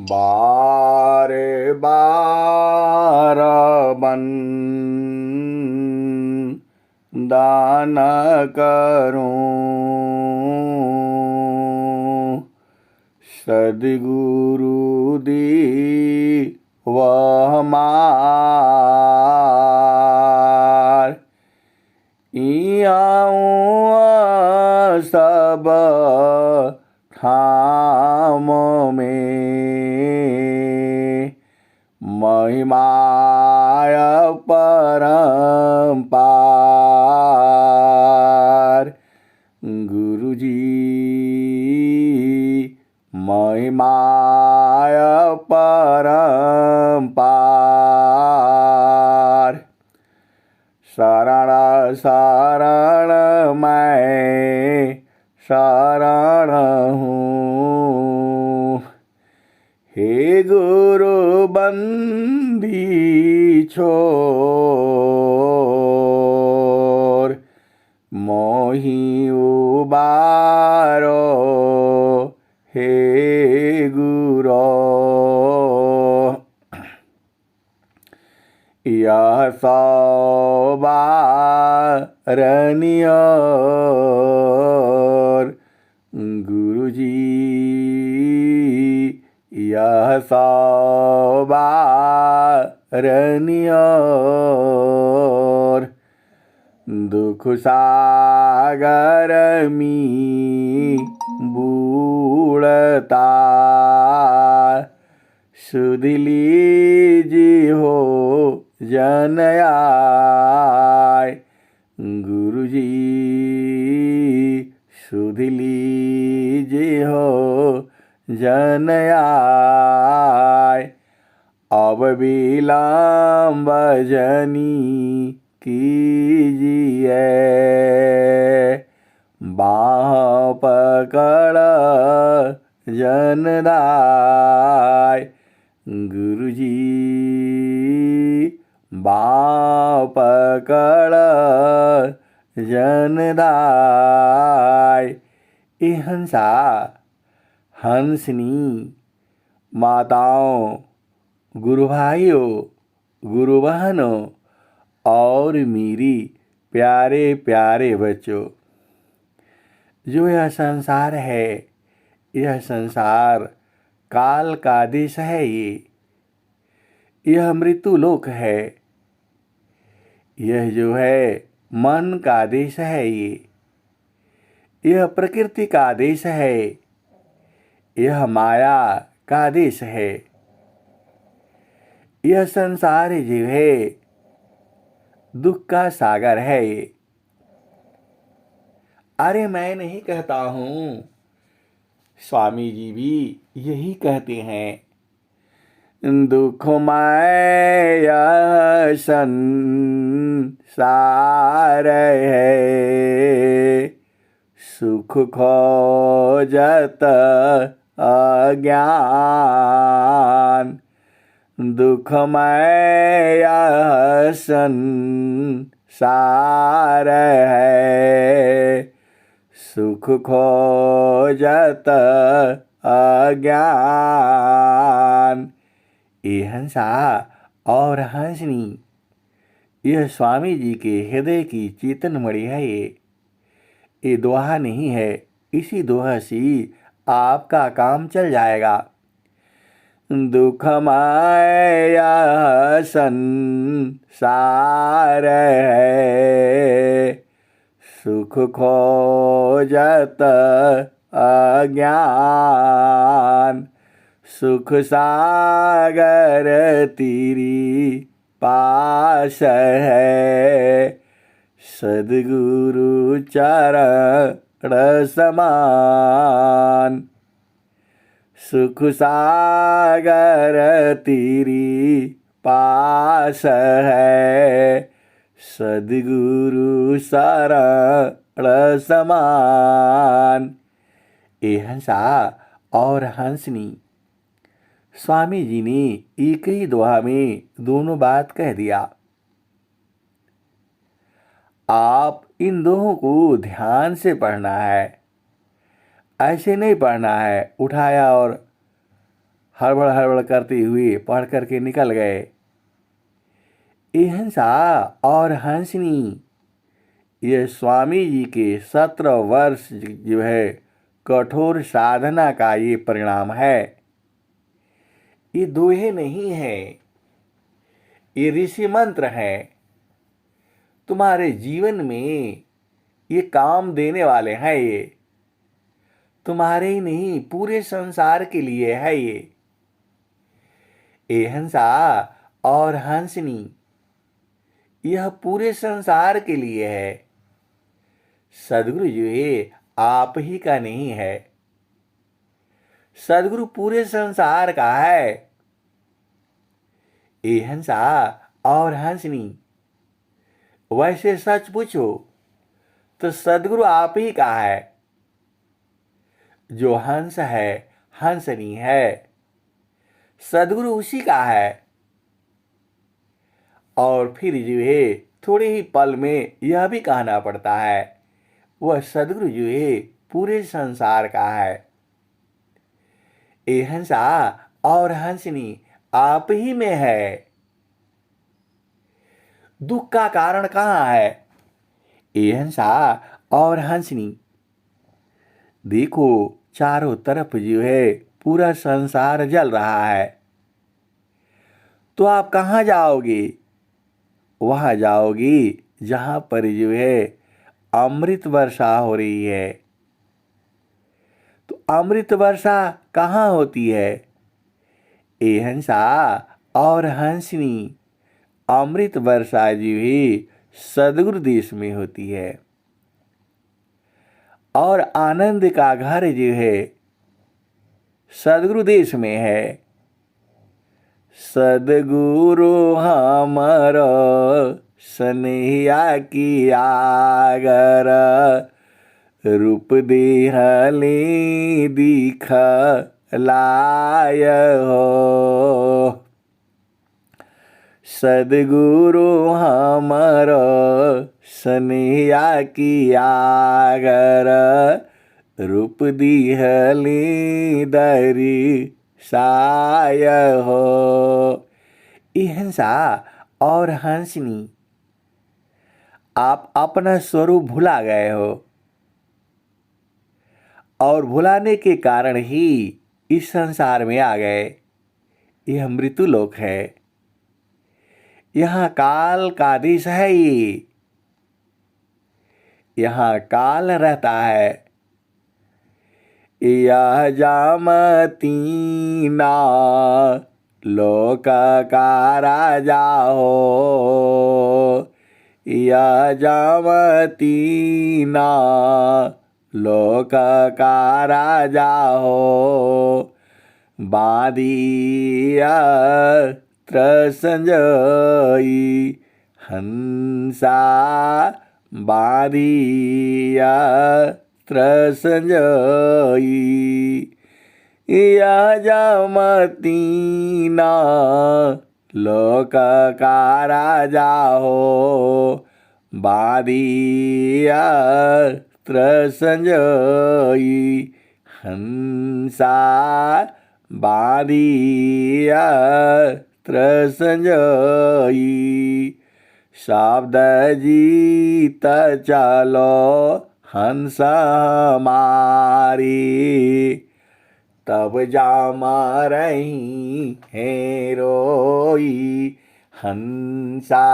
बार बार दान करूं, सद्गुरु दी वह मार। इयाऊं सब ठाम में महिमाय परम्पार। गुरुजी महिमाय परम्पार। शरण शरण मैं शरण हूँ, हे गुरु बंदी छोर। मोहि उबारो हे गुरो, यह सौबारनियोर। गुरुजी यह सौबारनियोर। दुख सागर मी बूढ़ता, सुध लीजी हो जन आय। गुरुजी सुध लीजी हो जन आय। अब विलम्ब जनी कीजिए, बाह पकड़ जनदाय। गुरुजी बाह पकड़ जनदाय। ए हंसा हंसनी माताओं, गुरु भाइयों, गुरु बहनों और मेरी प्यारे प्यारे बच्चों, जो यह संसार है, यह संसार काल का देश है। यह मृत्यु लोक है। यह जो है मन का देश है। यह प्रकृति का देश है। यह माया का देश है। यह संसार जो है दुख का सागर है। अरे मैं नहीं कहता हूँ, स्वामी जी भी यही कहते हैं। दुखमय यह संसार है, सुख खोजत अज्ञान। दुखमय यह संसार है, सुख खोजत अज्ञान। ये हंसा और हंसनी, यह स्वामी जी के हृदय की चेतन मणि है। ये दोहा नहीं है। इसी दोहा से आपका काम चल जाएगा। दुखमय यह संसार है, सुख खोजत अज्ञान। सुख सागर तेरी पास है, सद्गुरु चरण समान। सुख सागर तेरी पास है, सद्गुरु शरण समान। ए हंसा और हंसनी, स्वामी जी ने एक ही दोहा में दोनों बात कह दिया। आप इन दोहों को ध्यान से पढ़ना है। ऐसे नहीं पढ़ना है उठाया और हड़बड़ हड़बड़ करते हुए पढ़ करके निकल गए। ये हंसा और हंसनी, ये स्वामी जी के 17 वर्ष जो है कठोर साधना का ये परिणाम है। ये दोहे नहीं है, ये ऋषि मंत्र है। तुम्हारे जीवन में ये काम देने वाले हैं। ये तुम्हारे ही नहीं, पूरे संसार के लिए है। ये हंसा और हंसनी, यह पूरे संसार के लिए है। सदगुरु जो है आप ही का नहीं है, सदगुरु पूरे संसार का है। ये हंसा और हंसनी, वैसे सच पूछो तो सदगुरु आप ही का है। जो हंस है, हंसनी है, सदगुरु उसी का है। और फिर जो है थोड़े ही पल में यह भी कहना पड़ता है, वह सदगुरु जो है पूरे संसार का है। ये हंसा और हंसनी आप ही में है। दुख का कारण कहाँ है? ये हंसा और हंसनी, देखो चारों तरफ जो है पूरा संसार जल रहा है, तो आप कहाँ जाओगे? वहां जाओगे जहां पर जो है अमृत वर्षा हो रही है। तो अमृत वर्षा कहाँ होती है? ये हंसा और हंसनी, अमृत वर्षा जो है सदगुरु देश में होती है। और आनंद का घर जो है सदगुरु देश में है। सदगुरु हमारा सनहिया की आगर, रूप देहले दिख लाय हो। सदगुरु हमारा सनहिया की आगर, रूप दिहले दरी साय हो। ये हंसा और हंसनी, आप अपना स्वरूप भुला गए हो, और भुलाने के कारण ही इस संसार में आ गए। यह मृत्युलोक है, यहाँ काल का देश है। ये यहाँ काल रहता है। यह जामती ना लोक का राजा हो, यह जामती ना लोक का राजा हो। बांधिया संजई हंसा, बांधिया संजई, या जमती ना लोक का राजा हो। बांधिया संजई हंसा, बांधिया संजई। शब्द जीत चलो हंस हमारी, तब जाम रही है रोई। हंसा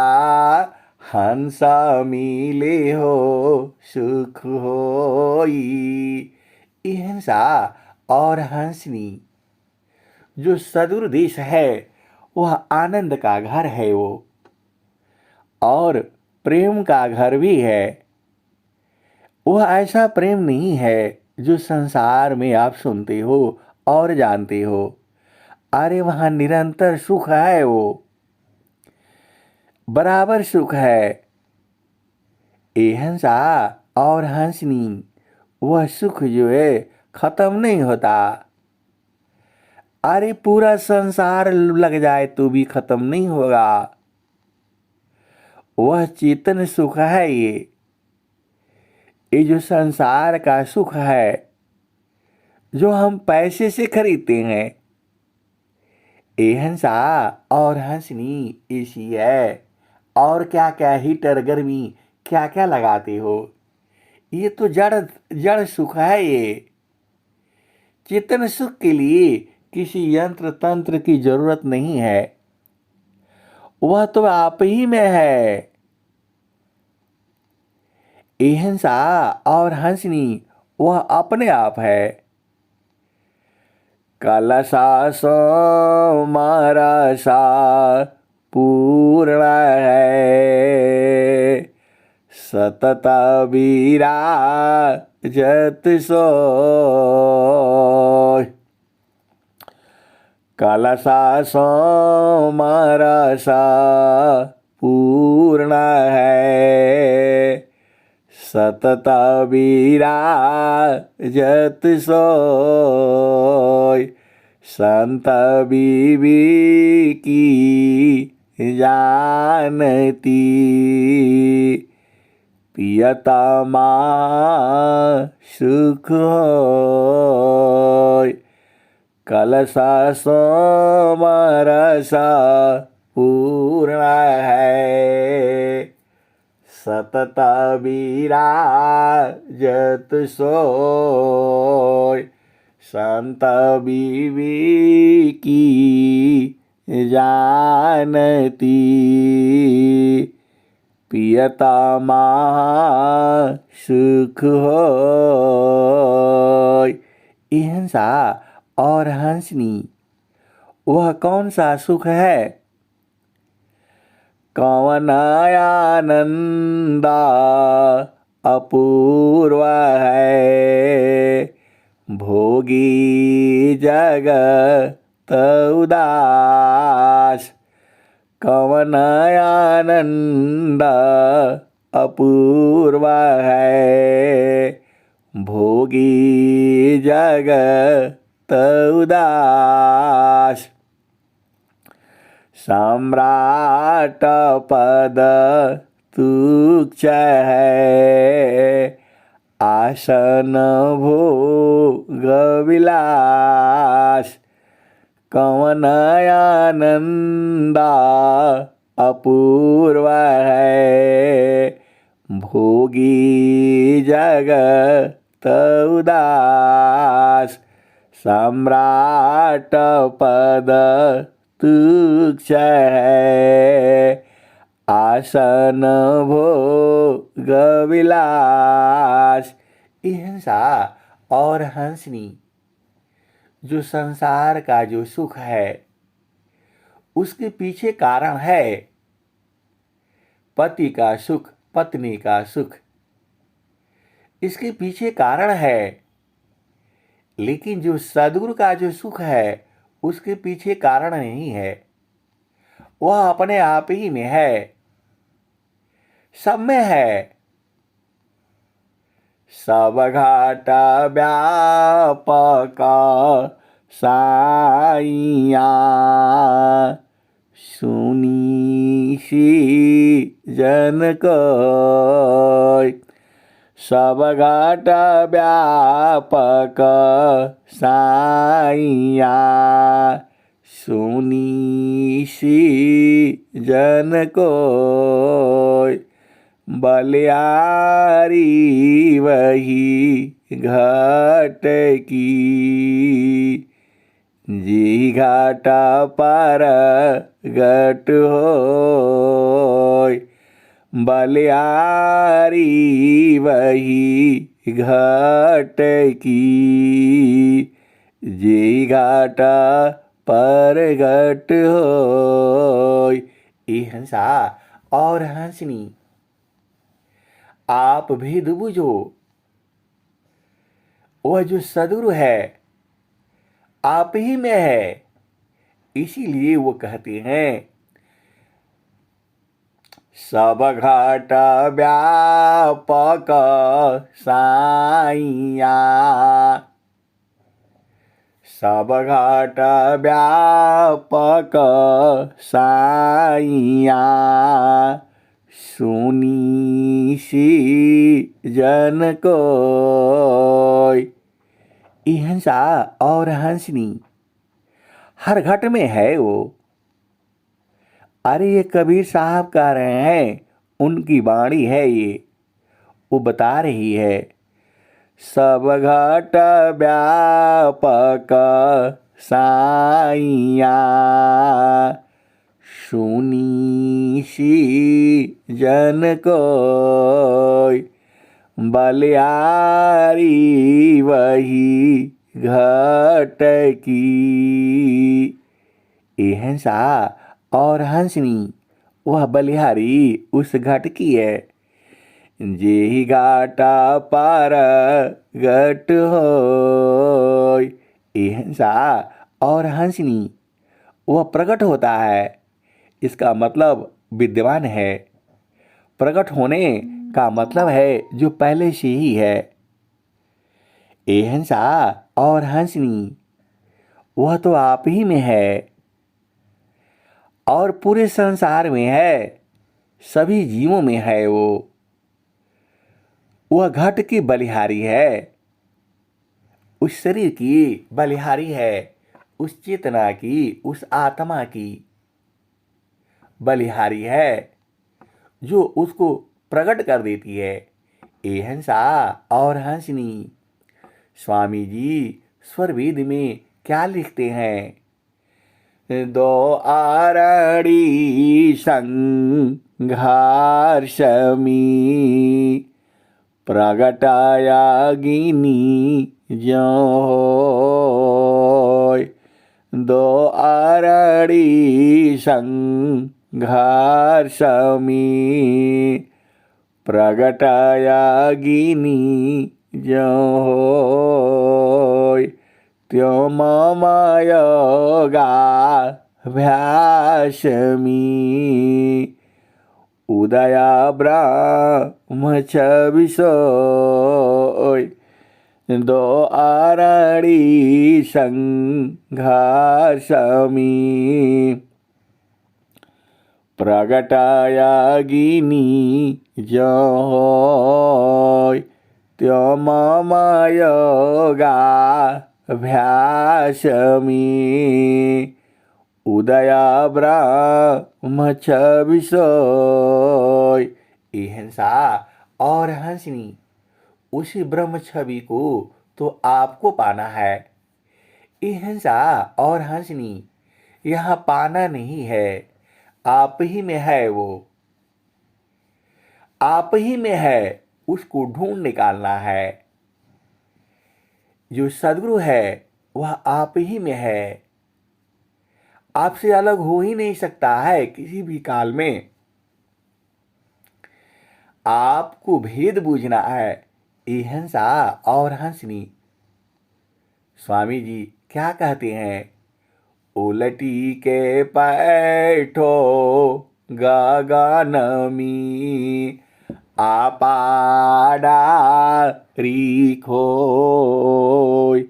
हंस मिले हो सुख होई। ये हंसा और हंसनी, जो सदगुरु देश है वह आनंद का घर है वो, और प्रेम का घर भी है। वह ऐसा प्रेम नहीं है जो संसार में आप सुनते हो और जानते हो। अरे वहाँ निरंतर सुख है, वो बराबर सुख है। ये हंसा और हंसनी, वह सुख जो है खत्म नहीं होता। अरे पूरा संसार लग जाए तो भी खत्म नहीं होगा। वह चेतन सुख है। ये जो संसार का सुख है, जो हम पैसे से खरीदते हैं, ए हंसा और हंसनी एसी है। और क्या क्या हीटर गर्मी क्या क्या लगाते हो। ये तो जड़ जड़ सुख है ये। चेतन सुख के लिए किसी यंत्र तंत्र की जरूरत नहीं है। वह तो आप ही में है। ए हंसा और हंसनी वह अपने आप है। कलसा सो मारा सा पूर्ण है। सतत विराजत सो। कलसा सो मारा सा पूर्ण है। सतत विराजत सोय। संत बीबी की जानती। पियतमा सुख होय। कलसा सोमरसा पूर्ण है। सतत विराजत सोय। संत बीवी की जानती। पियतमा सुख होय। ये हंसा और हंसनी वह कौन सा सुख है। कौन आनंदा अपूर्व है। भोगी जगत उदास। कौन आनंद अपूर्व है। भोगी जगत उदास। सम्राट पद तुच्छ है। आसन भोग विलास। कौन आनंदा अपूर्व है। भोगी जगत उदास। सम्राट पद तुच्छ है। आसन भोग विलास। ये हंसा और हंसनी जो संसार का जो सुख है उसके पीछे कारण है। पति का सुख पत्नी का सुख इसके पीछे कारण है। लेकिन जो सद्गुरु का जो सुख है उसके पीछे कारण नहीं है। वह अपने आप ही में है। सब में है। सब घाट व्यापक साइया। सुनी सी जन कोय। सब घाट व्यापक साइया। सुनी सी जन कोय। बलियारी वही घाट की। जी घाट पर घट होय। बलियारी वही घाट की। जी घाट पर घट होय। ये हंसा और हंसनी आप भेद बुझो। वह जो सद्गुरु है आप ही में है। इसीलिए वो कहते हैं सब घाट व्यापक साइया। सब घाट व्यापक साइया। सुनी सी जन कोय। ये हंसा और हंसनी हर घट में है वो। अरे ये कबीर साहब कह रहे हैं, उनकी वाणी है ये। वो बता रही है, सब घट व्यापक साइया, सुनीसी जन को बलियारी वही घट की। ये हंसा और हंसनी वह बलिहारी उस घट की है। जेहि घाटा पार घट हो। ये हंसा और हंसनी वह प्रकट होता है। इसका मतलब विद्यमान है। प्रकट होने का मतलब है जो पहले से ही है। ये हंसा और हंसनी वह तो आप ही में है और पूरे संसार में है, सभी जीवों में है वो। वह घट की बलिहारी है, उस शरीर की बलिहारी है, उस चेतना की, उस आत्मा की बलिहारी है जो उसको प्रकट कर देती है। ये हंसा और हंसनी। स्वामी जी स्वरवेद में क्या लिखते हैं? दो आरड़ी संघर्षमी प्रगटायागिनी ज्यो होय। दो आरड़ी संघर्षमी प्रगटायागिनी ज्यो होय। त्यो मम योगाभ्यासमी उदया ब्रह्मछविषोय। दो आरड़ी संघर्षमी प्रगटायागिनी ज्यो होय। त्यो मम योगाभ्यासमी उदया ब्रह्मछविषोय। ये हंसा और हंसनी उसी ब्रह्म छवि को तो आपको पाना है। ये हंसा और हंसनी यहाँ पाना नहीं है, आप ही में है वो। आप ही में है, उसको ढूंढ निकालना है। जो सद्गुरु है वह आप ही में है, आपसे अलग हो ही नहीं सकता है किसी भी काल में। आपको भेद बूझना है। ये हंसा और हंसनी। स्वामी जी क्या कहते हैं? उलटी के पैठो गगनमी आपाडा रिखोय।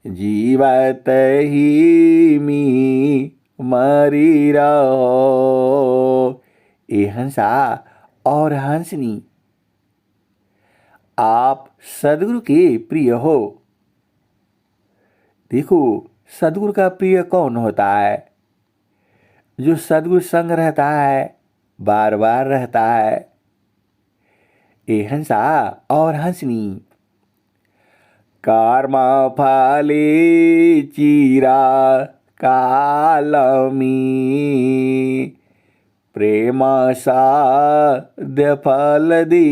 जीवत ही मी मरी रहो। ये हंसा और हंसनी आप सद्गुरु के प्रिय हो। देखो सद्गुरु का प्रिय कौन होता है? जो सद्गुरु संग रहता है, बार बार रहता है। ये हंसा और हंसनी। कर्म फली चीरा कालमी प्रेम साध्य फल दी।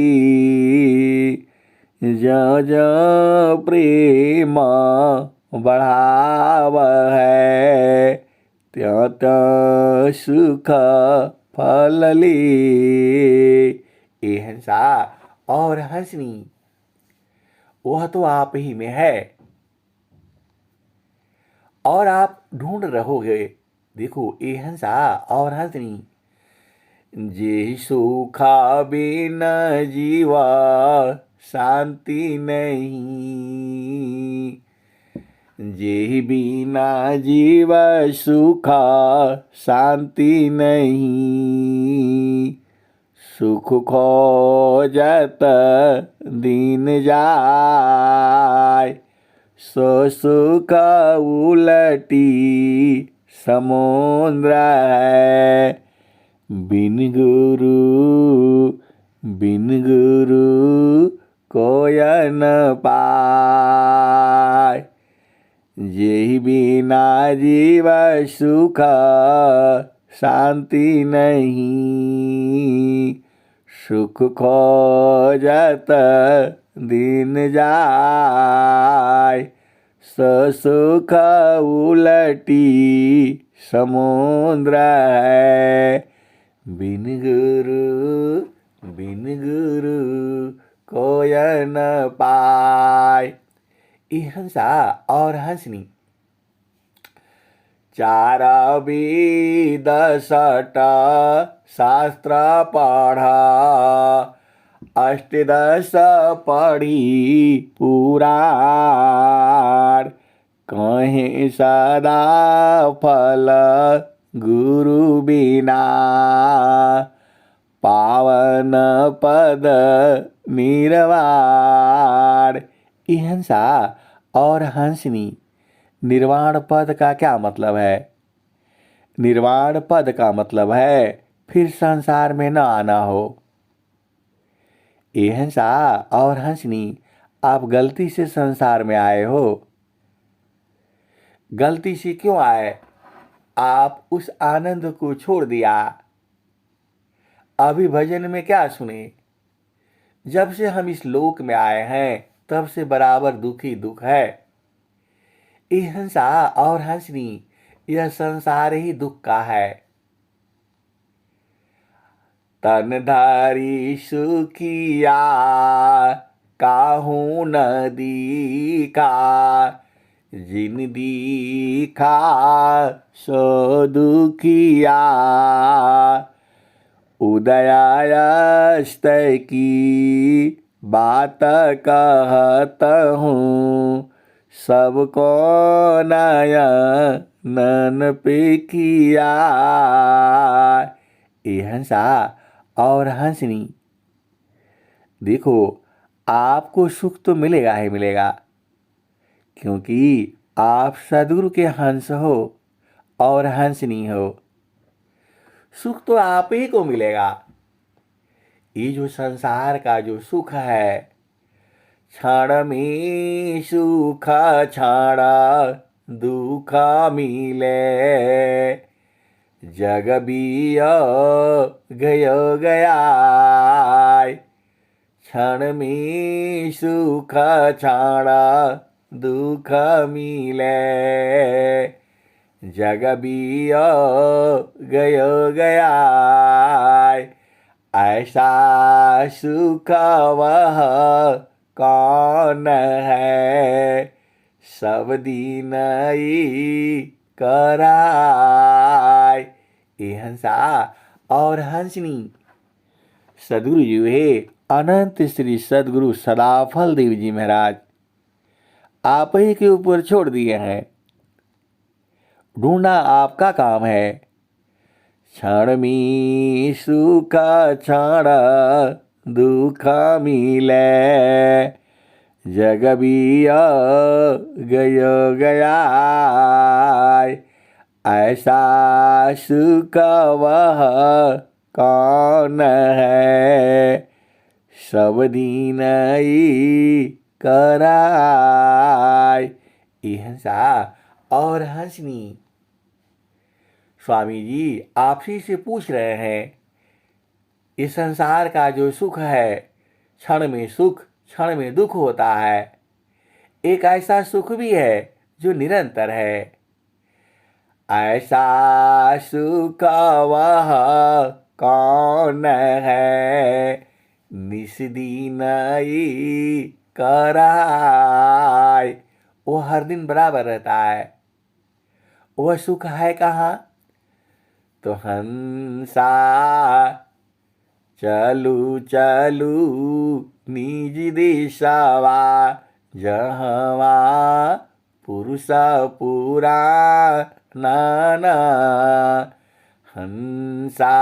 ज प्रेम बढ़ाव है त्यों त्यों सुख फल ली। ये हंसा और हंसनी वह तो आप ही में है और आप ढूंढ रहोगे। देखो ये हंसा और हंसनी। जे सुखा बिन जीवा शांति नहीं। जे बिना जीव सुखा शांति नहीं। सुख खोजत दिन जाय सो सुख उलटी समुद्र है। बिन गुरु कोय न पाय। जेहि बिना जीव सुख शांति नहीं। सुख खोजत दिन जाय। सुख उलटी समुद्र है। बिन गुरु कोय न पाय। ई हंसा और हंसनी चार वेद सट शास्त्र पढ़ा। अष्टदश पढ़ी पुराण। कहें सदा फल गुरु बिना। पावन पद निर्वाण। ई हंसा और हंसनी निर्वाण पद का क्या मतलब है? निर्वाण पद का मतलब है फिर संसार में न आना हो। ये हंसा और हंसनी आप गलती से संसार में आए हो। गलती से क्यों आए? आप उस आनंद को छोड़ दिया। अभी भजन में क्या सुने? जब से हम इस लोक में आए हैं तब से बराबर दुख ही दुख है। ये हंसा और हंसनी यह संसार ही दुख का है। तनधारी सुखिया काहू न दीखा। जिन दीखा सो दुखिया। उदयास्त की बात कहत हूँ। सबको नयन पे किया। ये हंसा और हंसनी देखो आपको सुख तो मिलेगा ही मिलेगा, क्योंकि आप सदगुरु के हंस हो और हंसनी हो। सुख तो आप ही को मिलेगा। ये जो संसार का जो सुख है, क्षण में सुख क्षण दुख मिले। जग बियो गयो गया। क्षण में सुख क्षण दुख मिले। जग बियो गयो गया। ऐसा सुख वह कौन है। सब दिन ही कराय। ये हंसा और हंसनी सदगुरु जी है अनंत श्री सदगुरु सदाफल देव जी महाराज आप ही के ऊपर छोड़ दिए हैं। ढूंढना आपका काम है। क्षण में सुख क्षण दुख मिले। जग बियो गयो गया। ऐसा सुख वह कौन है। सब दिन ही कराय। ये हंसा और हंसनी स्वामी जी आपसी से पूछ रहे हैं, इस संसार का जो सुख है, क्षण में सुख क्षण में दुख होता है। एक ऐसा सुख भी है जो निरंतर है। ऐसा सुख वह कौन है। निस्दिन ही कराय। वो हर दिन बराबर रहता है। वह सुख है कहाँ? तो हंसा चलू चलू निज दिशवा। जहवा पुरुष पूरा नाना। हंसा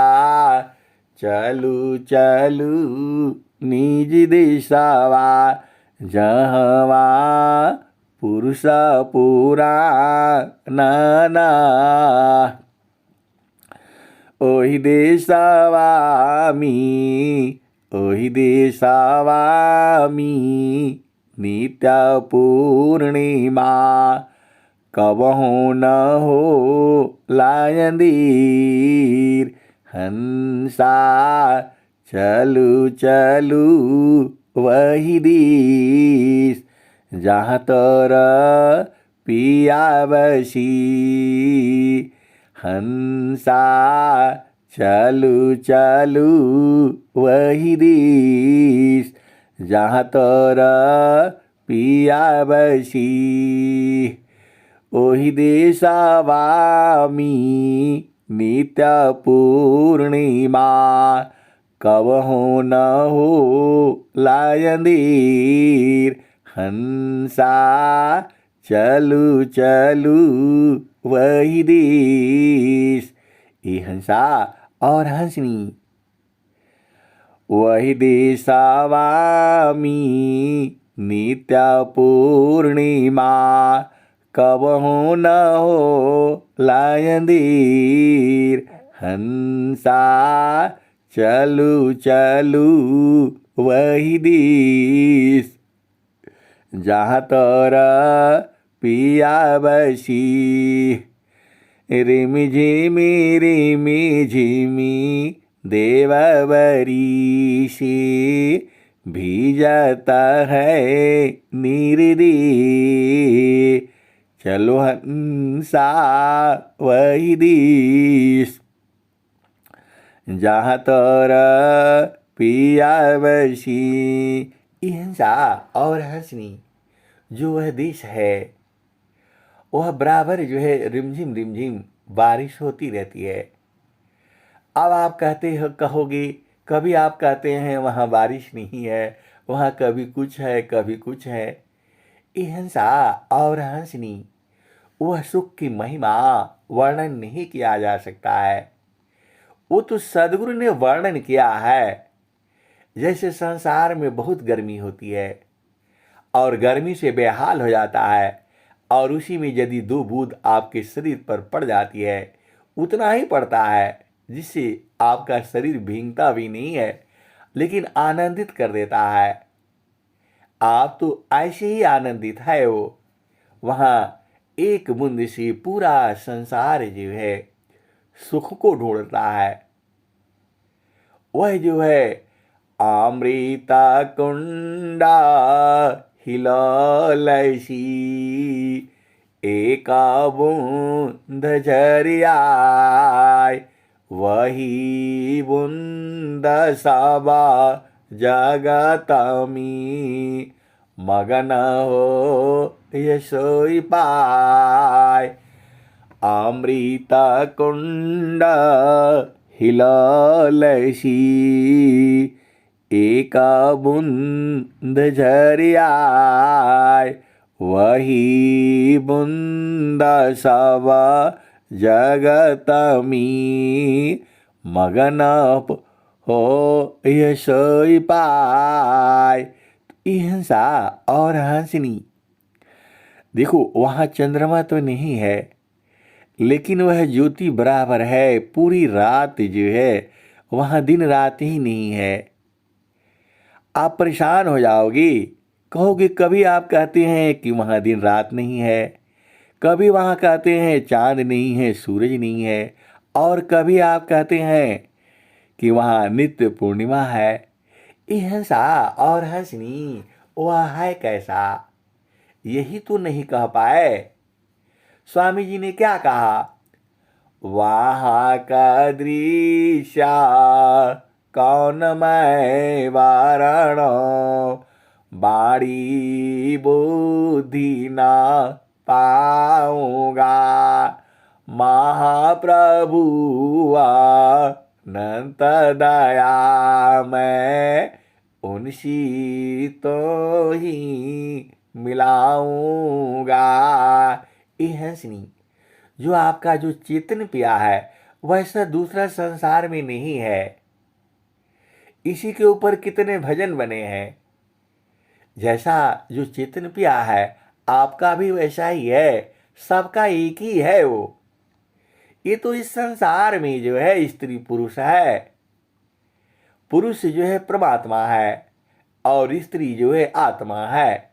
चलू चलू निज दिशवा। जहवा पुरुष पुराणना ओहि दे स्वामी ओहि दे स्वामी नित्य पूर्णिमा कबहु न हो लायंदीर हंसा चलू चलू वही दिस जहाँ तर पिया बसी हंसा चलू चलू वही दिस जहाँ तर पिया बसी ओहि दे स्वामी नित्य पूर्णिमा कबहु न हो लायंदीर हंसा चलू चलू वही दिस। ये हंसा और हंसनी वही दे स्वामी नित्य पूर्णिमा कबहु न हो लायंदीर हंसा चलू चलू वही दिस जहाँ तर पिया बसी रिमि झिमी देवबरी से भीजता है निर्दी चलो हंसा वही दिस जहाँ तर पिया बसी। हंसा और हंसनी जो वह दिश है वह बराबर जो है रिमझिम बारिश होती रहती है। अब आप कहोगे कभी आप कहते हैं वहाँ बारिश नहीं है, वहाँ कभी कुछ है कभी कुछ है। ये हंसा और हंसनी वह सुख की महिमा वर्णन नहीं किया जा सकता है। वो तो सदगुरु ने वर्णन किया है। जैसे संसार में बहुत गर्मी होती है और गर्मी से बेहाल हो जाता है और उसी में यदि 2 बूंद आपके शरीर पर पड़ जाती है उतना ही पड़ता है जिससे आपका शरीर भीगता भी नहीं है लेकिन आनंदित कर देता है। आप तो ऐसे ही आनंदित है। वो वहाँ एक बूंद से पूरा संसार जो है सुख को ढूंढता है। वह जो है अमृता कुंडा हिलसी एका बूंद झरियाय वही बूंद सबा जगत में मगन हो यशोई पाय अमृत कुंड हिलसी एका बूंद झरियाय वही बूंद सब जगत में मगन हो यशोई पाय। हंसा और हंसनी देखो वहाँ चंद्रमा तो नहीं है लेकिन वह ज्योति बराबर है। पूरी रात जो है वहाँ दिन रात ही नहीं है। आप परेशान हो जाओगे, कहोगे कभी आप कहते हैं कि वहाँ दिन रात नहीं है, कभी वहाँ कहते हैं चांद नहीं है सूरज नहीं है और कभी आप कहते हैं कि वहाँ नित्य पूर्णिमा है। ये हंसा और हंसनी वह है कैसा, यही तो नहीं कह पाए। स्वामी जी ने क्या कहा, वहाँ का दृश्य कौन मैं वारण बाड़ी बुद्धि न पाऊंगा महाप्रभुआ अनंत दया मैं उनसी तो ही मिलाऊंगा। ये हंसनी जो आपका जो चेतन पिया है वैसा दूसरा संसार में नहीं है। इसी के ऊपर कितने भजन बने हैं। जैसा जो चेतन पिया है आपका भी वैसा ही है, सबका एक ही है वो। ये तो इस संसार में जो है स्त्री पुरुष है, पुरुष जो है परमात्मा है और स्त्री जो है आत्मा है।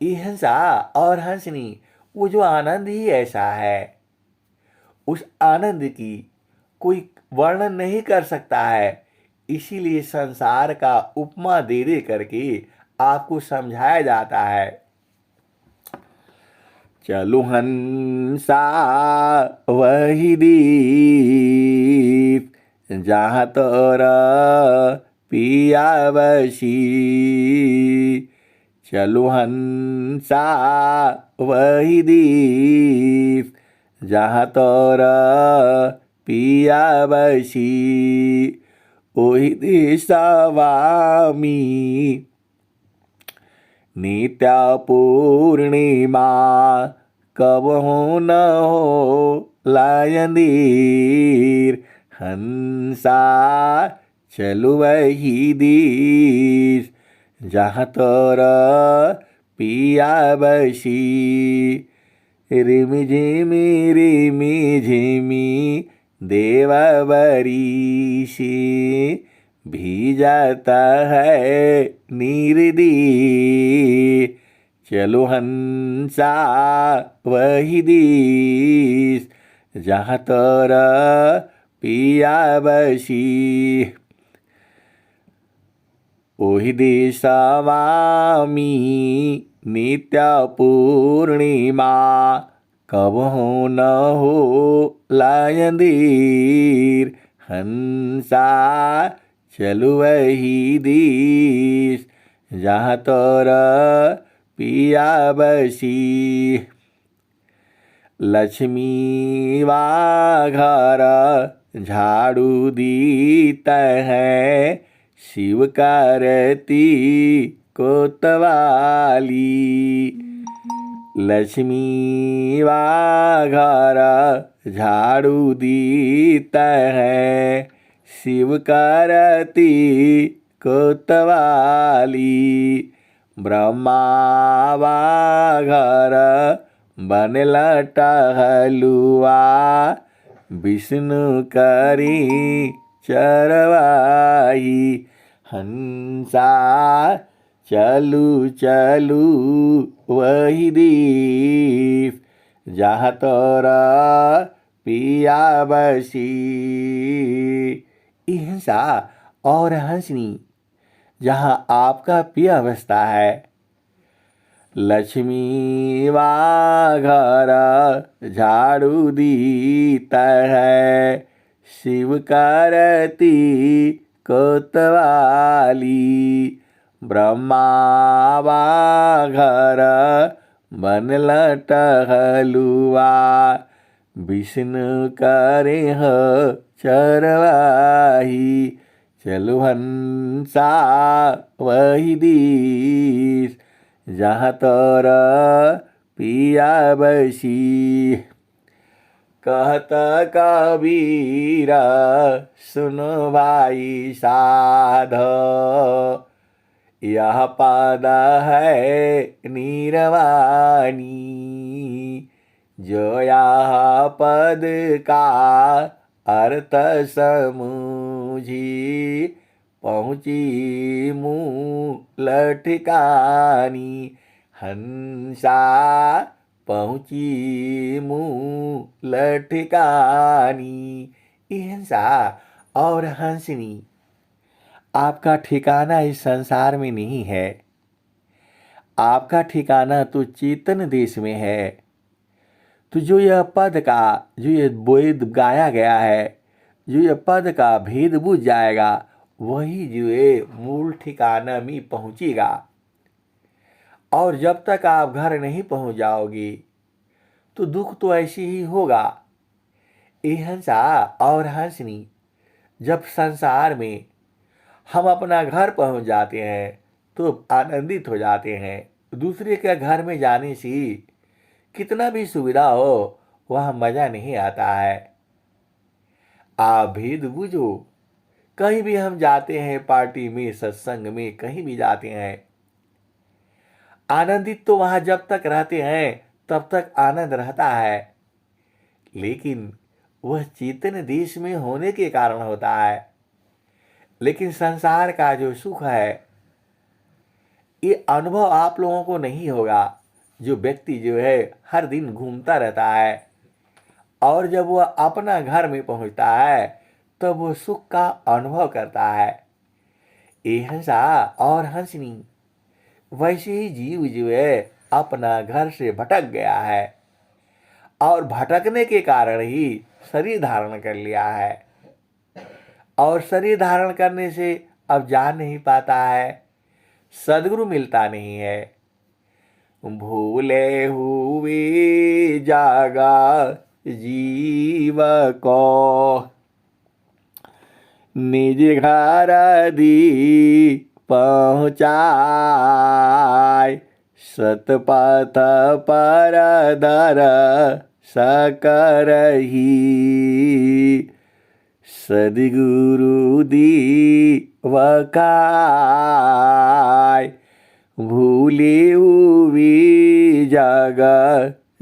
ये हंसा और हंसनी, वो जो आनंद ही ऐसा है, उस आनंद की कोई वर्णन नहीं कर सकता है। इसीलिए संसार का उपमा दे दे करके आपको समझाया जाता है। चलु हंसा वही दीप, जहाँ तोरा पिया बसी। चलु हंसा वही दीप, जहाँ तोरा पिया बसी। ओहि दिशा वामी नित्या पूर्णिमा, कब हो न हो लायंदीर। हंसा चलु वही दिस, जहाँ तोरा पिया बसी। रिमि झिमी देवबरी से, भी जाता है निर्दी। चलो हंसा वही दिस, जहाँ तोरा पिया बसी। ओहि दिशा वामी नित्या पूर्णिमा, कब हो न हो लायंदीर। हंसा चलु वही दिस, जहाँ तोरा पिया बसी। लक्ष्मी वा घर झाड़ू दीता है, शिव कारती कोतवाली। लक्ष्मी वा घर झाड़ू दीता है, शिव कारती कोतवाली। ब्रह्मा वा घर बनला टहलुआ, विष्णु करी चरवाई। हंसा चलू चलू वही दीप, जहाँ तोरा पिया बसी। ये हंसा और हंसनी, जहाँ आपका पिया बसता है। लक्ष्मी वा घर झाड़ू दीता है, शिव कारती कोतवाली। ब्रह्मा वा घर बनला टहलुआ, विष्णु करे ह चरवाही। चलु हंसा वही दिस, जहाँ तोरा पिया बसी। कहत कबीरा सुनो भाई साध, यह पद है निरवानी। जो यह पद का अर्थ समझी, पहुँची मूल ठिकानी। हंसा पहुँची मूल ठिकानी। ये हंसा और हंसनी, आपका ठिकाना इस संसार में नहीं है। आपका ठिकाना तो चेतन देश में है। तो जो यह पद का, जो ये वेद गाया गया है, जो यह पद का भेद बुझ जाएगा, वही जो है मूल ठिकाना में पहुंचेगा। और जब तक आप घर नहीं पहुंच जाओगे तो दुख तो ऐसे ही होगा। ये हंसा और हंसनी, जब संसार में हम अपना घर पहुंच जाते हैं तो आनंदित हो जाते हैं। दूसरे के घर में जाने से कितना भी सुविधा हो, वह मजा नहीं आता है। आप भेद बुझो। कहीं भी हम जाते हैं, पार्टी में, सत्संग में, कहीं भी जाते हैं, आनंदित तो वहां जब तक रहते हैं तब तक आनंद रहता है, लेकिन वह चेतन देश में होने के कारण होता है। लेकिन संसार का जो सुख है, ये अनुभव आप लोगों को नहीं होगा। जो व्यक्ति जो है हर दिन घूमता रहता है और जब वह अपना घर में पहुंचता है तब वह सुख का अनुभव करता है। ये हंसा और हंसनी, वैसे ही जीव जो है अपना घर से भटक गया है और भटकने के कारण ही शरीर धारण कर लिया है, और शरीर धारण करने से अब जा नहीं पाता है, सदगुरु मिलता नहीं है। भूले हुए जागा जीव को निज घर दी पहुँचाय, सतपथ पर दर सकरही, सद्गुरु दीवकाय। भूले हुई जग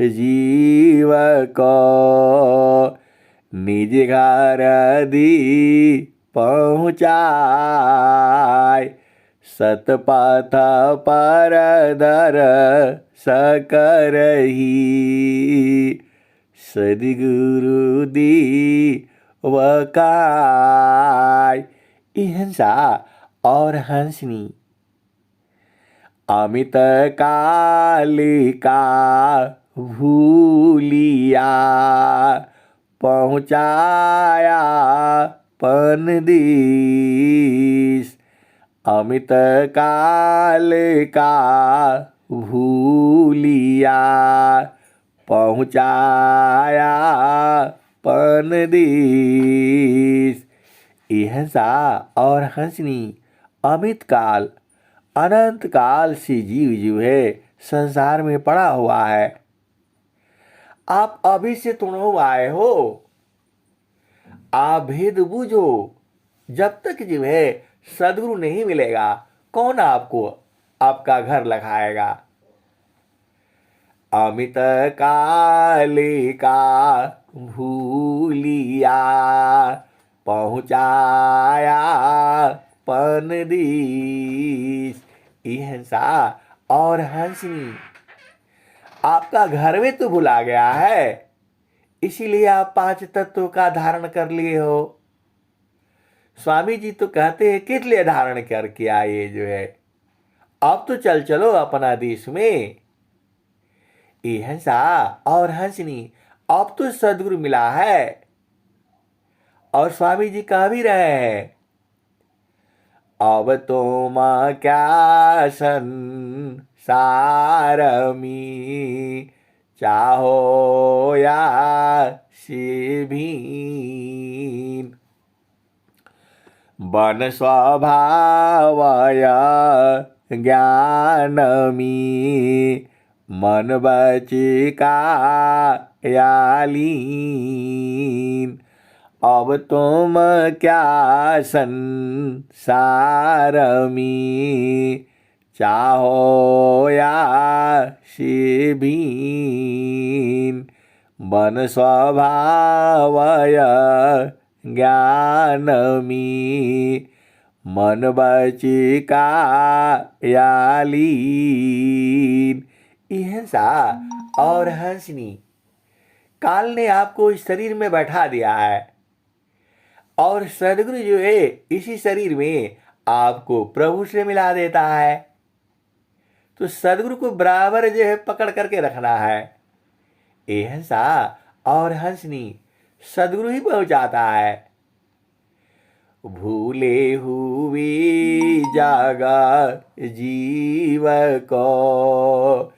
जीव को निज घर दी पहुँचाय, सतपथ पर दर सकरही, सद्गुरु दीवकाय। हंसा और हंसनी, अमित कालिका भूलिया पहुँचाया पनदीस, अमित कालिका भूलिया पहुँचाया पनदीस। हंसा और हंसनी, अमित काल अनंत काल से जीव जो है संसार में पड़ा हुआ है। आप अभी से तुम आए हो, आप भेद बूझो। जब तक जो है सदगुरु नहीं मिलेगा, कौन आपको आपका घर लगाएगा। अमित कालिका भूलिया पहुँचाया पनदीस। हंसा और हंसनी, आपका घर में तो भुला गया है, इसीलिए आप 5 तत्वों का धारण कर लिए हो। स्वामी जी तो कहते हैं किस लिए धारण कर किया ये जो है, अब तो चल चलो अपना देश में। हंसा और हंसनी, अब तो सदगुरु मिला है, और स्वामी जी कह भी रहे हैं, अब तुम क्या संसार में चाहो या शिभीन, बन स्वभावय ज्ञान में मन बचिका यालीन। अब तुम क्या संसार में चाहो या शिभीन, बन स्वभावय ज्ञान में मन बचिका यालीन। हंसा और हंसनी, काल ने आपको इस शरीर में बैठा दिया है, और सदगुरु जो है इसी शरीर में आपको प्रभु से मिला देता है। तो सदगुरु को बराबर जो है पकड़ करके रखना है। हंसा और हंसनी, सदगुरु ही पहुंचाता है। भूले हुए जागा जीव को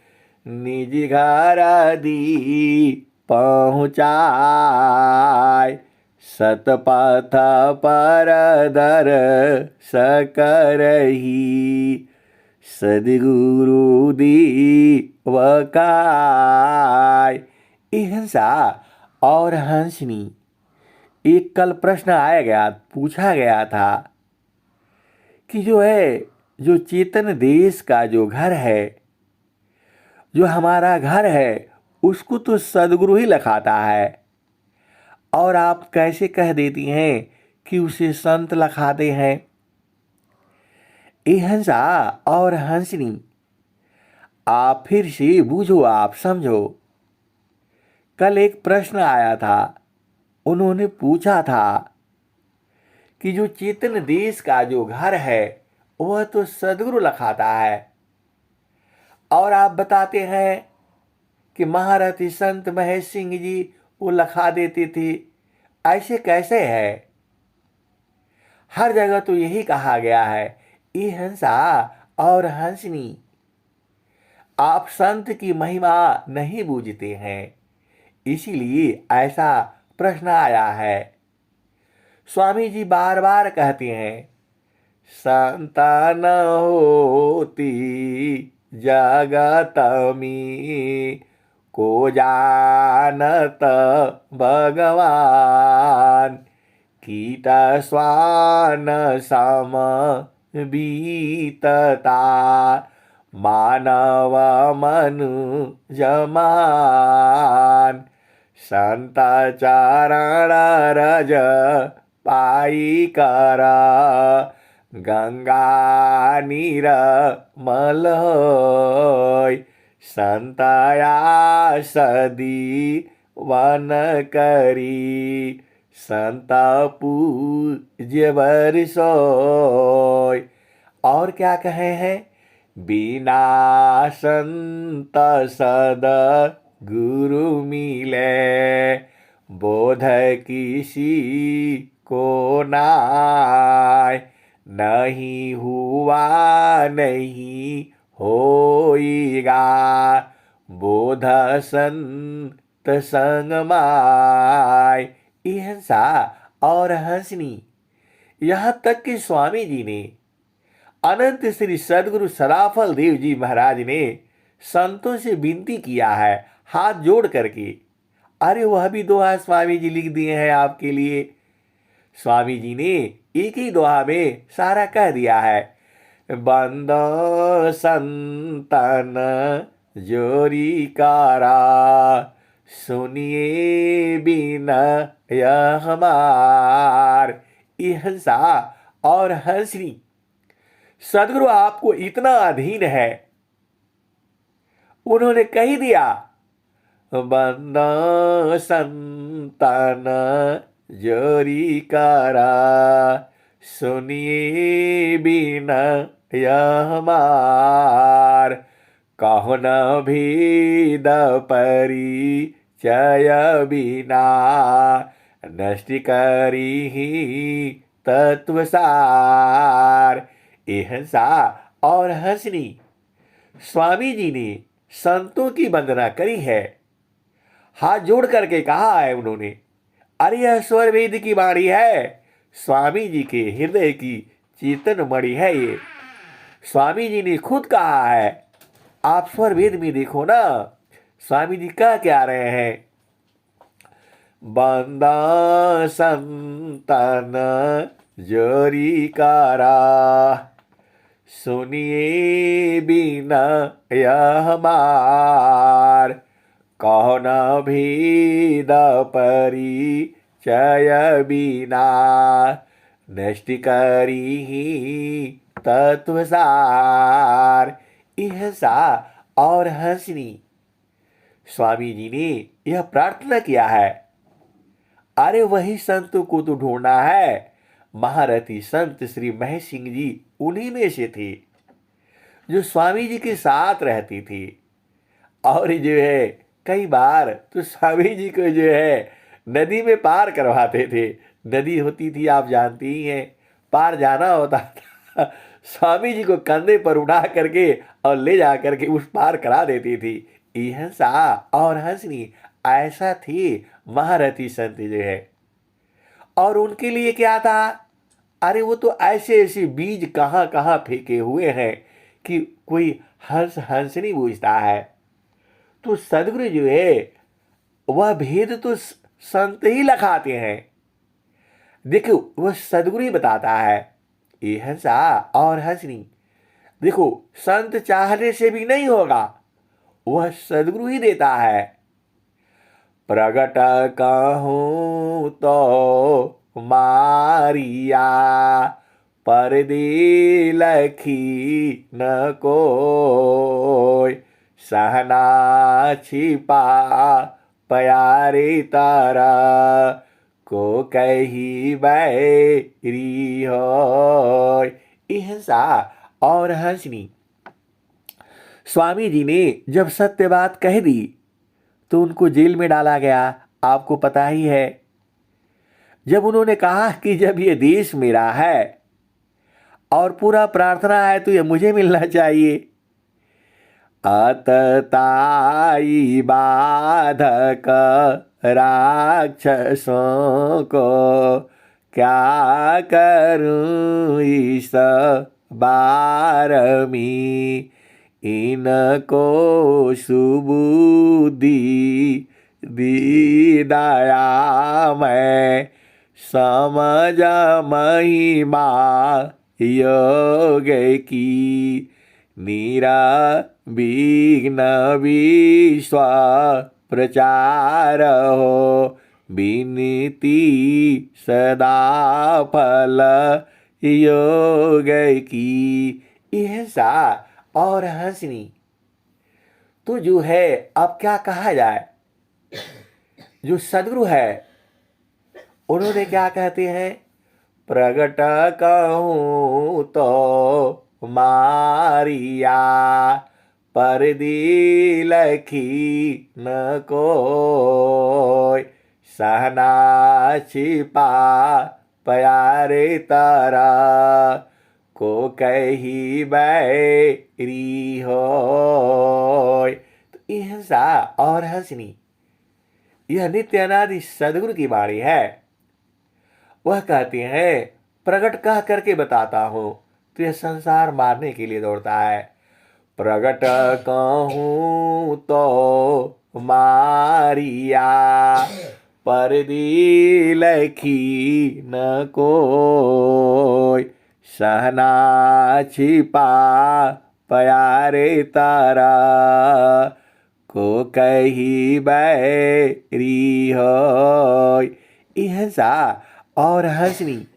निज घर दी पहुँचाय, सतपथ पर दर सकरही, सद्गुरु दीवकाय। हंसा और हंसनी, एक कल प्रश्न आया गया, पूछा गया था कि जो है जो चेतन देश का जो घर है जो हमारा घर है उसको तो सदगुरु ही लखाता है, और आप कैसे कह देती हैं कि उसे संत लखाते हैं। ए हंसा और हंसनी, आप फिर से बूझो, आप समझो। कल एक प्रश्न आया था, उन्होंने पूछा था कि जो चेतन देश का जो घर है वह तो सदगुरु लखाता है, और आप बताते हैं कि महारथी संत महेश सिंह जी वो लखा देते थे। ऐसे कैसे है? हर जगह तो यही कहा गया है, ई हंसा और हंसनी। आप संत की महिमा नहीं बूझते हैं, इसीलिए ऐसा प्रश्न आया है। स्वामी जी बार बार कहते हैं, संतान होती जगत में, को जानत भगवान, कीट स्वान सम बीतता, मानव मनु जमान, संत चरण रज पाई कर, गंगा नीर मल होय, संतया सदी वन करी, संत पूज्य बरसोय। और क्या कहे हैं? बिना संत सद गुरु मिले, बोध किसी को नाय, नहीं हुआ नहीं होइगा, बोध संत संग माय। ई हंसा और हंसनी। यहाँ तक कि स्वामी जी ने, अनंत श्री सदगुरु सदाफल देव जी महाराज ने संतों से विनती किया है हाथ जोड़ करके। अरे वह भी दोहा स्वामी जी लिख दिए हैं आपके लिए। स्वामी जी ने एक ही दोहा में सारा कह दिया है, बंदो संतन जोरी कारा, सुनिए बिना यह हमार। ये हंसा और हंसनी, सदगुरु आपको इतना अधीन है, उन्होंने कह दिया, बंदो संतन जोरी कारा, सुनिए बिना यह हमार, कहो न भेद परिचय बिना, नष्ट करी ही तत्व सार। ए हंसा और हंसनी, स्वामी जी ने संतों की वंदना करी है, हाथ जोड़ करके कहा है उन्होंने, अरे यह स्वर वेद की वाणी है, स्वामी जी के हृदय की चेतन मणि है ये। स्वामी जी ने खुद कहा है, आप स्वर वेद में देखो ना, स्वामी जी कह क्या रहे हैं, बंदा संतन जोरी कारा, सुनिए बिना यह हमार, कहो न भेद परिचय बिना, नष्ट करी ही तत्व सार। हंसा और हंसनी, स्वामी जी ने यह प्रार्थना किया है। अरे वही संत को तो ढूंढना है, महारथी संत श्री महेश सिंह जी उन्हीं में से थे, जो स्वामी जी के साथ रहती थी। और जो है कई बार तो स्वामी जी को जो है नदी में पार करवाते थे। नदी होती थी, आप जानती ही हैं, पार जाना होता था, स्वामी जी को कंधे पर उठा करके और ले जा करके उस पार करा देती थी। ये हंसा और हंसनी, ऐसा थी महारथी संत जो है। और उनके लिए क्या था? अरे वो तो ऐसे ऐसे बीज कहाँ कहाँ फेंके हुए हैं कि कोई हंस हंस नहीं बूझता है। तो सदगुरु जो है वह भेद तो संत ही लखाते हैं। देखो वह सदगुरु ही बताता है, ये हंसा और हंसनी। देखो संत चाहने से भी नहीं होगा, वह सद्गुरु ही देता है। प्रगट कहूँ तो मारिया, परदे लखी न कोय, सहना छिपा प्यारे तारा, को कही बैरी होय। हिंसा और हंसनी। स्वामी जी ने जब सत्य बात कह दी तो उनको जेल में डाला गया, आपको पता ही है। जब उन्होंने कहा कि जब ये देश मेरा है और पूरा प्रार्थना है तो ये मुझे मिलना चाहिए, अतताई बाधक राक्षसों को क्या करूं इस बार में, इनको सुबुद्धि दी दया मैं, समझ महिमा योग की, नीरा विघ्न विश्व प्रचार हो, विनती सदा फल योग की। हिंसा और हंसनी। तो जो है अब क्या कहा जाए, जो सद्गुरु है उन्होंने क्या कहते हैं, प्रगट कहूँ तो मारिया, परदी लखी न कोय, सहना छिपा प्यारे तारा, को कही बैरी होय। तो हिंसा और हंसनी यह नित्य अनादि सद्गुरु की वाणी है। वह कहते हैं प्रगट कह करके बताता हूं तो यह संसार मारने के लिए दौड़ता है। प्रगट कहूँ तो मारिया, परदी लखी न कोय, सहना छिपा प्यारे तारा, को कही बैरी होय। हिंसा और हंसनी।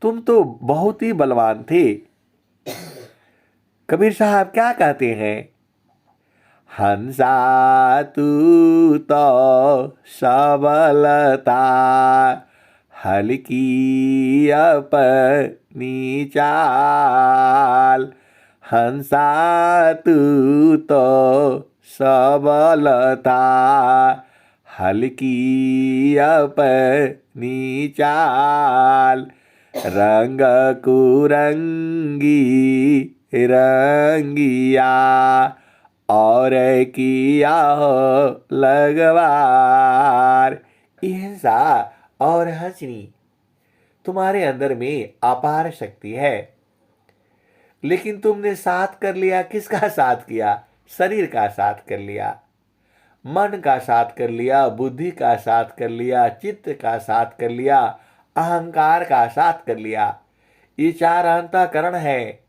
तुम तो बहुत ही बलवान थे। कबीर साहब क्या कहते हैं, हंसा तू तो सबलता, हल्की अपनी चाल, हंसा तू तो सबलता, हल्की अपनी चाल, रंग कुरंगी रंगिया, और किया हो लगवार। हिंसा और हंसनी। तुम्हारे अंदर में अपार शक्ति है, लेकिन तुमने साथ कर लिया, किसका साथ किया, शरीर का साथ कर लिया, मन का साथ कर लिया, बुद्धि का साथ कर लिया, चित्त का साथ कर लिया, अहंकार का साथ कर लिया। ये चार अंतःकरण है।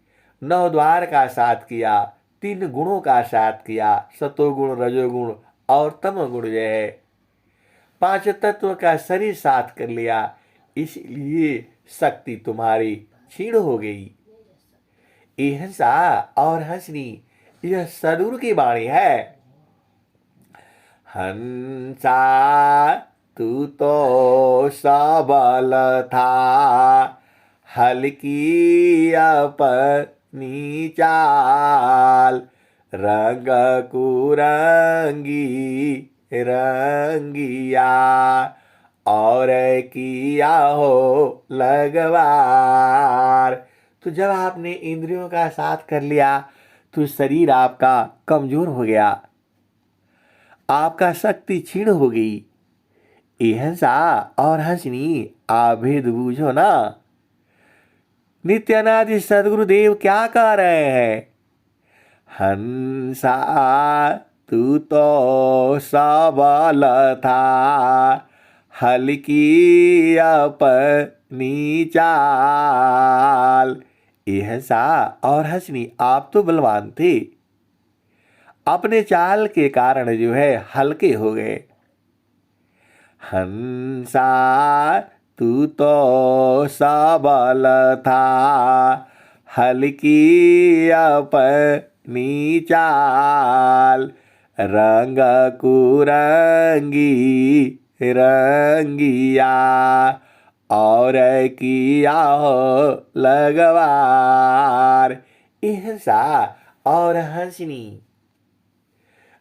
9 द्वार का साथ किया, 3 गुणों का साथ किया, सतोगुण रजोगुण और तमोगुण जो है, 5 तत्व का शरीर साथ कर लिया, इसलिए शक्ति तुम्हारी क्षीण हो गई। हिंसा और हंसनी यह सद्गुरु की वाणी है। हंसा तू तो सबल था, हल्की अपनी चाल, रंग कुरंगी रंगिया, और किया हो लगवार। तो जब आपने इंद्रियों का साथ कर लिया तो शरीर आपका कमजोर हो गया, आपका शक्ति क्षीण हो गई। हिंसा और हंसनी आभेद बूझो ना। नित्यानादि सदगुरुदेव क्या कह रहे हैं, हंसा तू तो सबल था, हल्की अपनी चाल। हिंसा और हंसनी आप तो बलवान थे, अपने चाल के कारण जो है हल्के हो गए। हंसा तू तो सबल था, हल्की अपनी चाल, रंग कुरंगी रंगिया, और किया हो लगवार। हिंसा और हंसनी।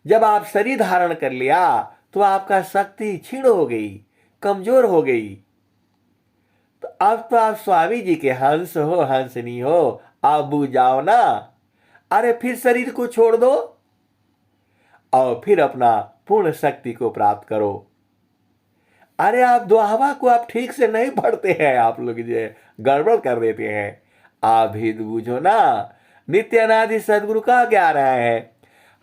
जब आप शरीर धारण कर लिया तो आपका शक्ति क्षीण हो गई, कमजोर हो गई। तो अब तो आप स्वामी जी के हंस हो, हंसनी हो, आप बूझ जाओ ना। अरे फिर शरीर को छोड़ दो और फिर अपना पूर्ण शक्ति को प्राप्त करो। अरे आप दोहावा को आप ठीक से नहीं पढ़ते हैं, आप लोग जो गड़बड़ कर देते हैं। आप भी बूझो ना, नित्य अनादि सदगुरु का क्या रहा है।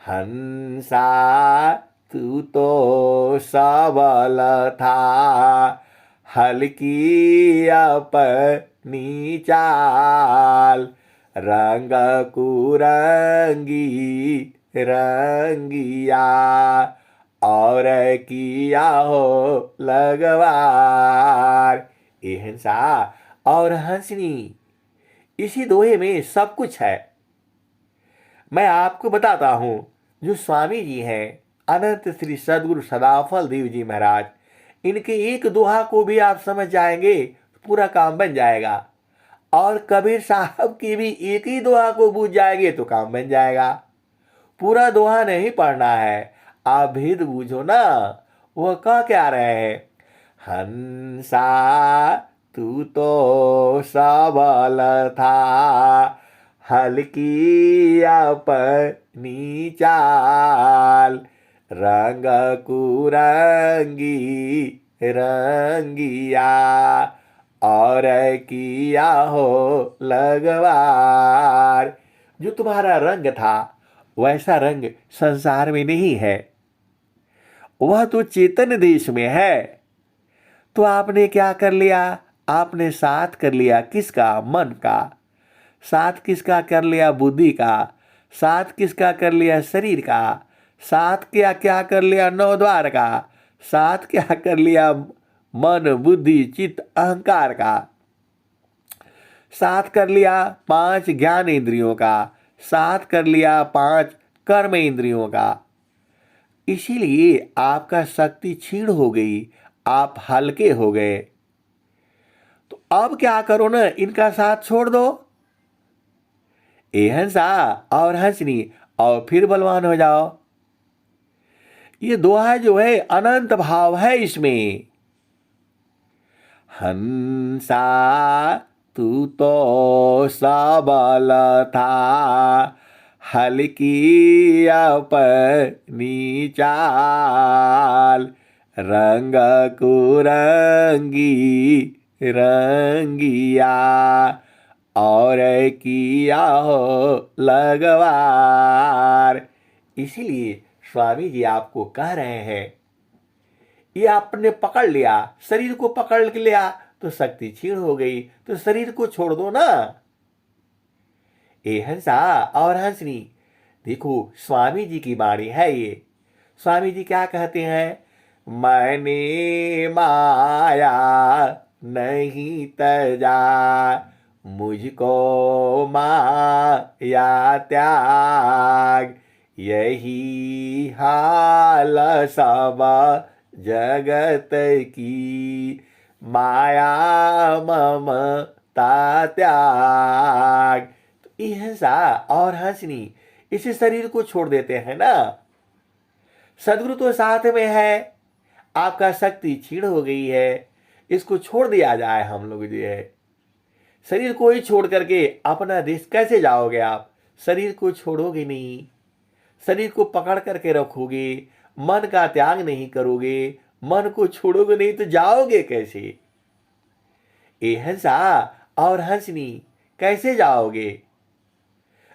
हंसा तू तो सबल था, हल्की अपनी चाल, रंग कुरंगी रंगिया, और किया हो लगवार। ये हंसा और हंसनी, इसी दोहे में सब कुछ है। मैं आपको बताता हूं, जो स्वामी जी हैं अनंत श्री सदगुरु सदाफल देव जी महाराज, इनके एक दोहा को भी आप समझ जाएंगे तो पूरा काम बन जाएगा। और कबीर साहब की भी एक ही दोहा को बूझ जाएंगे तो काम बन जाएगा। पूरा दोहा नहीं पढ़ना है, आप भेद बूझो ना। वह कह क्या रहे हैं। हंसा तू तो सबल था, हल्की अपनी चाल, रंग कुरंगी रंगिया, और किया हो लगवार। जो तुम्हारा रंग था वैसा रंग संसार में नहीं है, वह तो चेतन देश में है। तो आपने क्या कर लिया, आपने साथ कर लिया किसका, मन का। साथ किसका कर लिया, बुद्धि का। साथ किसका कर लिया, शरीर का। साथ क्या क्या कर लिया, नौ द्वार का। साथ क्या कर लिया, मन बुद्धि चित्त अहंकार का। साथ कर लिया 5 ज्ञान इंद्रियों का। साथ कर लिया 5 कर्म इंद्रियों का। इसीलिए आपका शक्ति क्षीण हो गई, आप हल्के हो गए। तो अब क्या करो ना, इनका साथ छोड़ दो। ए हंसा और हंसनी, और फिर बलवान हो जाओ। ये दोहा जो है अनंत भाव है इसमें। हंसा तू तो सबल था, हल्की अपनी चाल, रंग कुरंगी रंगिया, और किया हो लगवार। इसीलिए स्वामी जी आपको कह रहे हैं, ये आपने पकड़ लिया, शरीर को पकड़ लिया तो शक्ति क्षीण हो गई, तो शरीर को छोड़ दो ना। ए हंसा और हंसनी, देखो स्वामी जी की वाणी है ये। स्वामी जी क्या कहते हैं। मैंने माया नहीं तजा, मुझको माया त्याग, यही हाल सब जगत की, माया ममता त्याग। तो ये हंसा और हंसनी, इसी शरीर को छोड़ देते हैं ना। सदगुरु तो साथ में है, आपका शक्ति क्षीण हो गई है, इसको छोड़ दिया जाए। हम लोग जो है शरीर को ही छोड़ करके अपना देश कैसे जाओगे आप। शरीर को छोड़ोगे नहीं, शरीर को पकड़ करके रखोगे, मन का त्याग नहीं करोगे, मन को छोड़ोगे नहीं तो जाओगे कैसे। ए हंसा और हंसनी, कैसे जाओगे।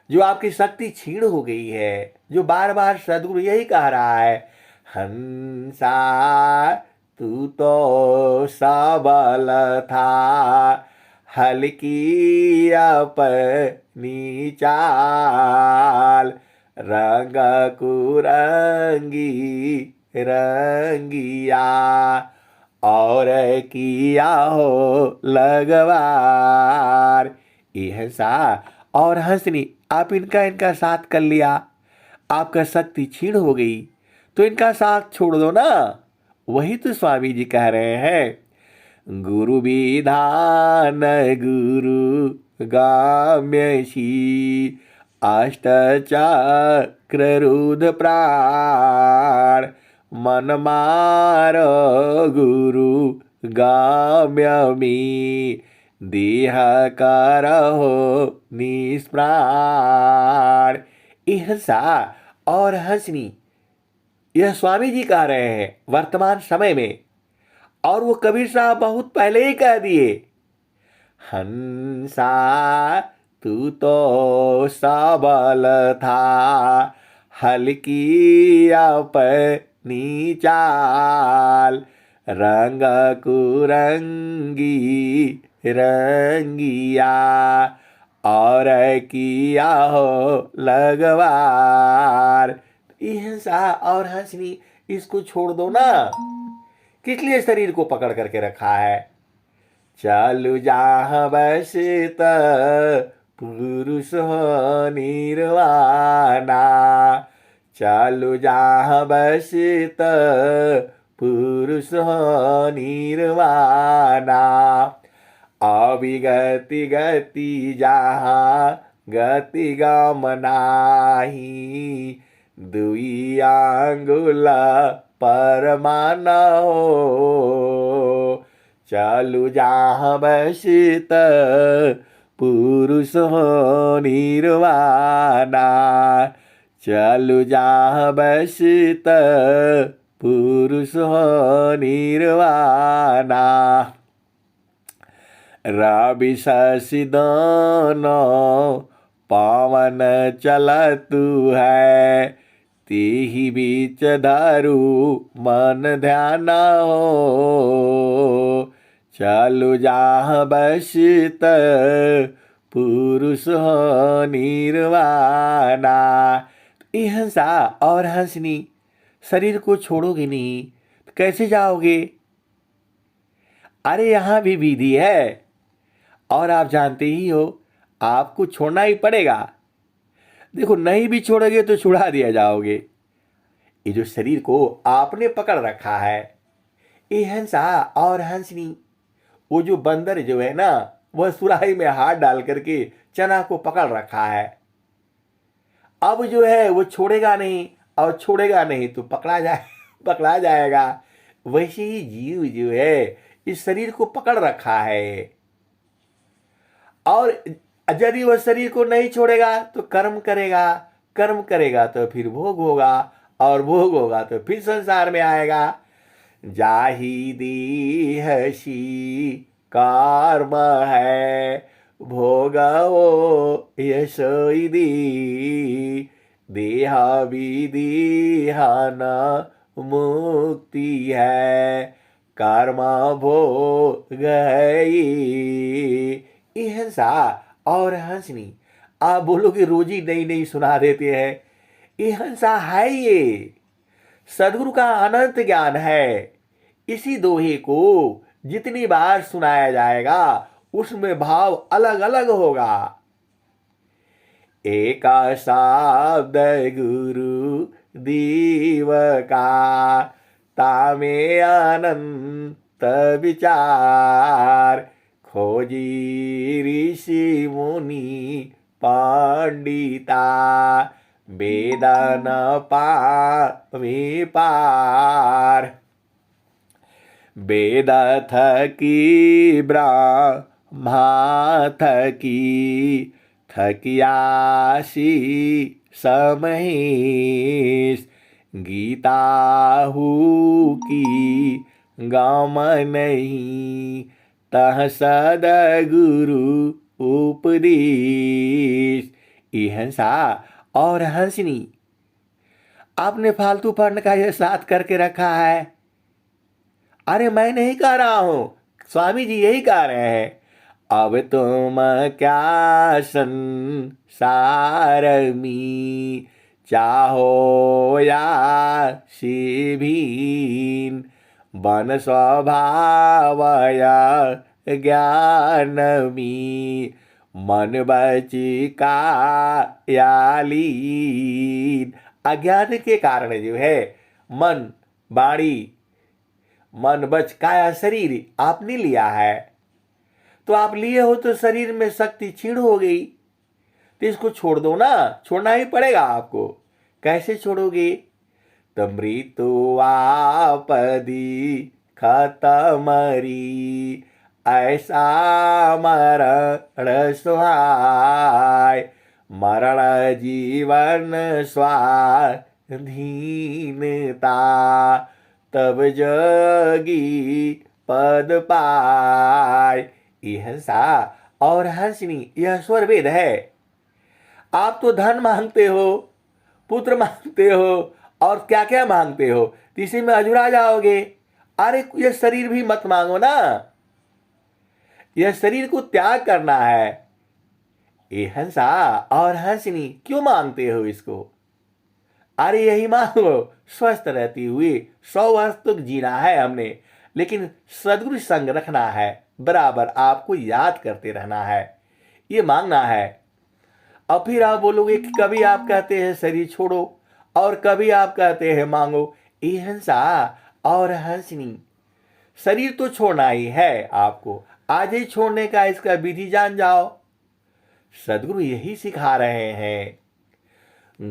जो आपकी शक्ति क्षीण हो गई है, जो बार बार सदगुरु यही कह रहा है। हंसा तू तो सबल था, हल्की अपनी चाल, रंग कुरंगी रंगिया, और किया हो लगवार। ये हंसा और हंसनी, आप इनका साथ कर लिया, आपका शक्ति क्षीण हो गई, तो इनका साथ छोड़ दो ना। वही तो स्वामी जी कह रहे हैं, गुरु विधान गुरु गाम्यसी, अष्टचक्र रुद्र प्राण, मन मारो गुरु गाम्यमी, देह करहो निष्प्राण। हंसा और हंसनी, यह स्वामी जी कह रहे हैं वर्तमान समय में, और वो कबीर साहब बहुत पहले ही कह दिए। हंसा तू तो सबल था, हल्की अपनी चाल, रंग कुरंगी रंगिया, और किया हो लगवार। हंसा और हंसनी, इसको छोड़ दो ना, किस लिए शरीर को पकड़ करके रखा है। चालू जहाँ बसत पुरुष हो निर्वाणा, चालू जहाँ बसत पुरुष हो निर्वाणा, अविगति गति जहाँ गति गमनाही, दुई आंगुला परमाना हो, चालू जहाँ बसत पुरुष हो निर्वाणा, चालू जहाँ बसत पुरुष हो निर्वाणा। रवि शशि दोनों पावन चलतु है, तेहि बीच धरु मन ध्यान हो, चालू जहाँ बसत पुरुष हो निर्वाणा। हंसा और हंसनी, शरीर को छोड़ोगे नहीं तो कैसे जाओगे। अरे यहाँ भी विधि है, और आप जानते ही हो आपको छोड़ना ही पड़ेगा। देखो, नहीं भी छोड़ोगे तो छुड़ा दिया जाओगे। ये जो शरीर को आपने पकड़ रखा है, ये हंसा और हंसनी, वो जो बंदर जो है ना, वह सुराही में हाथ डाल करके चना को पकड़ रखा है। अब जो है वो छोड़ेगा नहीं, और छोड़ेगा नहीं तो पकड़ा जाएगा। वैसे ही जीव जो है इस शरीर को पकड़ रखा है, और यदि वह शरीर को नहीं छोड़ेगा तो कर्म करेगा, कर्म करेगा तो फिर भोग होगा, और भोग होगा तो फिर संसार में आएगा। जाहि देहसी कर्म है, भोगो यशोई दी, देह विदेहन मुक्ति है, कर्म भोग है। हंसा और हंसनी, आप बोलोगे रोजी नई नई सुना देते हैं। ये हंसा है, ये सदगुरु का अनंत ज्ञान है। इसी दोहे को जितनी बार सुनाया जाएगा उसमें भाव अलग अलग होगा। एक शब्द गुरु दीव का, तामे अनंत विचार, खोजी ऋषि मुनि पंडिता, वेदन पावे पार। वेद थकी ब्रह्मा थकी, थकियासी समहेश, गीता हु की गम नहीं, तह सदगुरु उपदेश। हंसा और हंसनी, आपने फालतू फंड का ये साथ करके रखा है। अरे मैं नहीं कह रहा हूं, स्वामी जी यही कह रहे हैं। अब तुम क्या संसार में चाहो या शिभीन बन स्वभावया ज्ञानमी मन बचिका यालीन। अज्ञान के कारण जो है मन, वाणी, मन, बच, काया, शरीर आपने लिया है। तो आप लिए हो तो शरीर में शक्ति क्षीण हो गई, तो इसको छोड़ दो ना, छोड़ना ही पड़ेगा आपको। कैसे छोड़ोगे? तो मृत्यु आपदी खतमरी ऐसा मरण सुहाय मरण जीवन स्वाधीनता तब जगी पद पाय। हंसा और हंसनी यह स्वर वेद है। आप तो धन मांगते हो, पुत्र मांगते हो और क्या क्या मांगते हो, तो इसी में अजुरा जाओगे। अरे ये शरीर भी मत मांगो ना, यह शरीर को त्याग करना है। ये हंसा और हंसनी क्यों मांगते हो इसको? अरे यही मांगो, स्वस्थ रहती हुई 100 वर्ष तक जीना है हमने, लेकिन सदगुरु संग रखना है, बराबर आपको याद करते रहना है, ये मांगना है। अब फिर आप बोलोगे कि कभी आप कहते हैं शरीर छोड़ो और कभी आप कहते हैं मांगो। ये हंसा और हंसनी, शरीर तो छोड़ना ही है आपको, आज ही छोड़ने का इसका विधि जान जाओ। सदगुरु यही सिखा रहे हैं।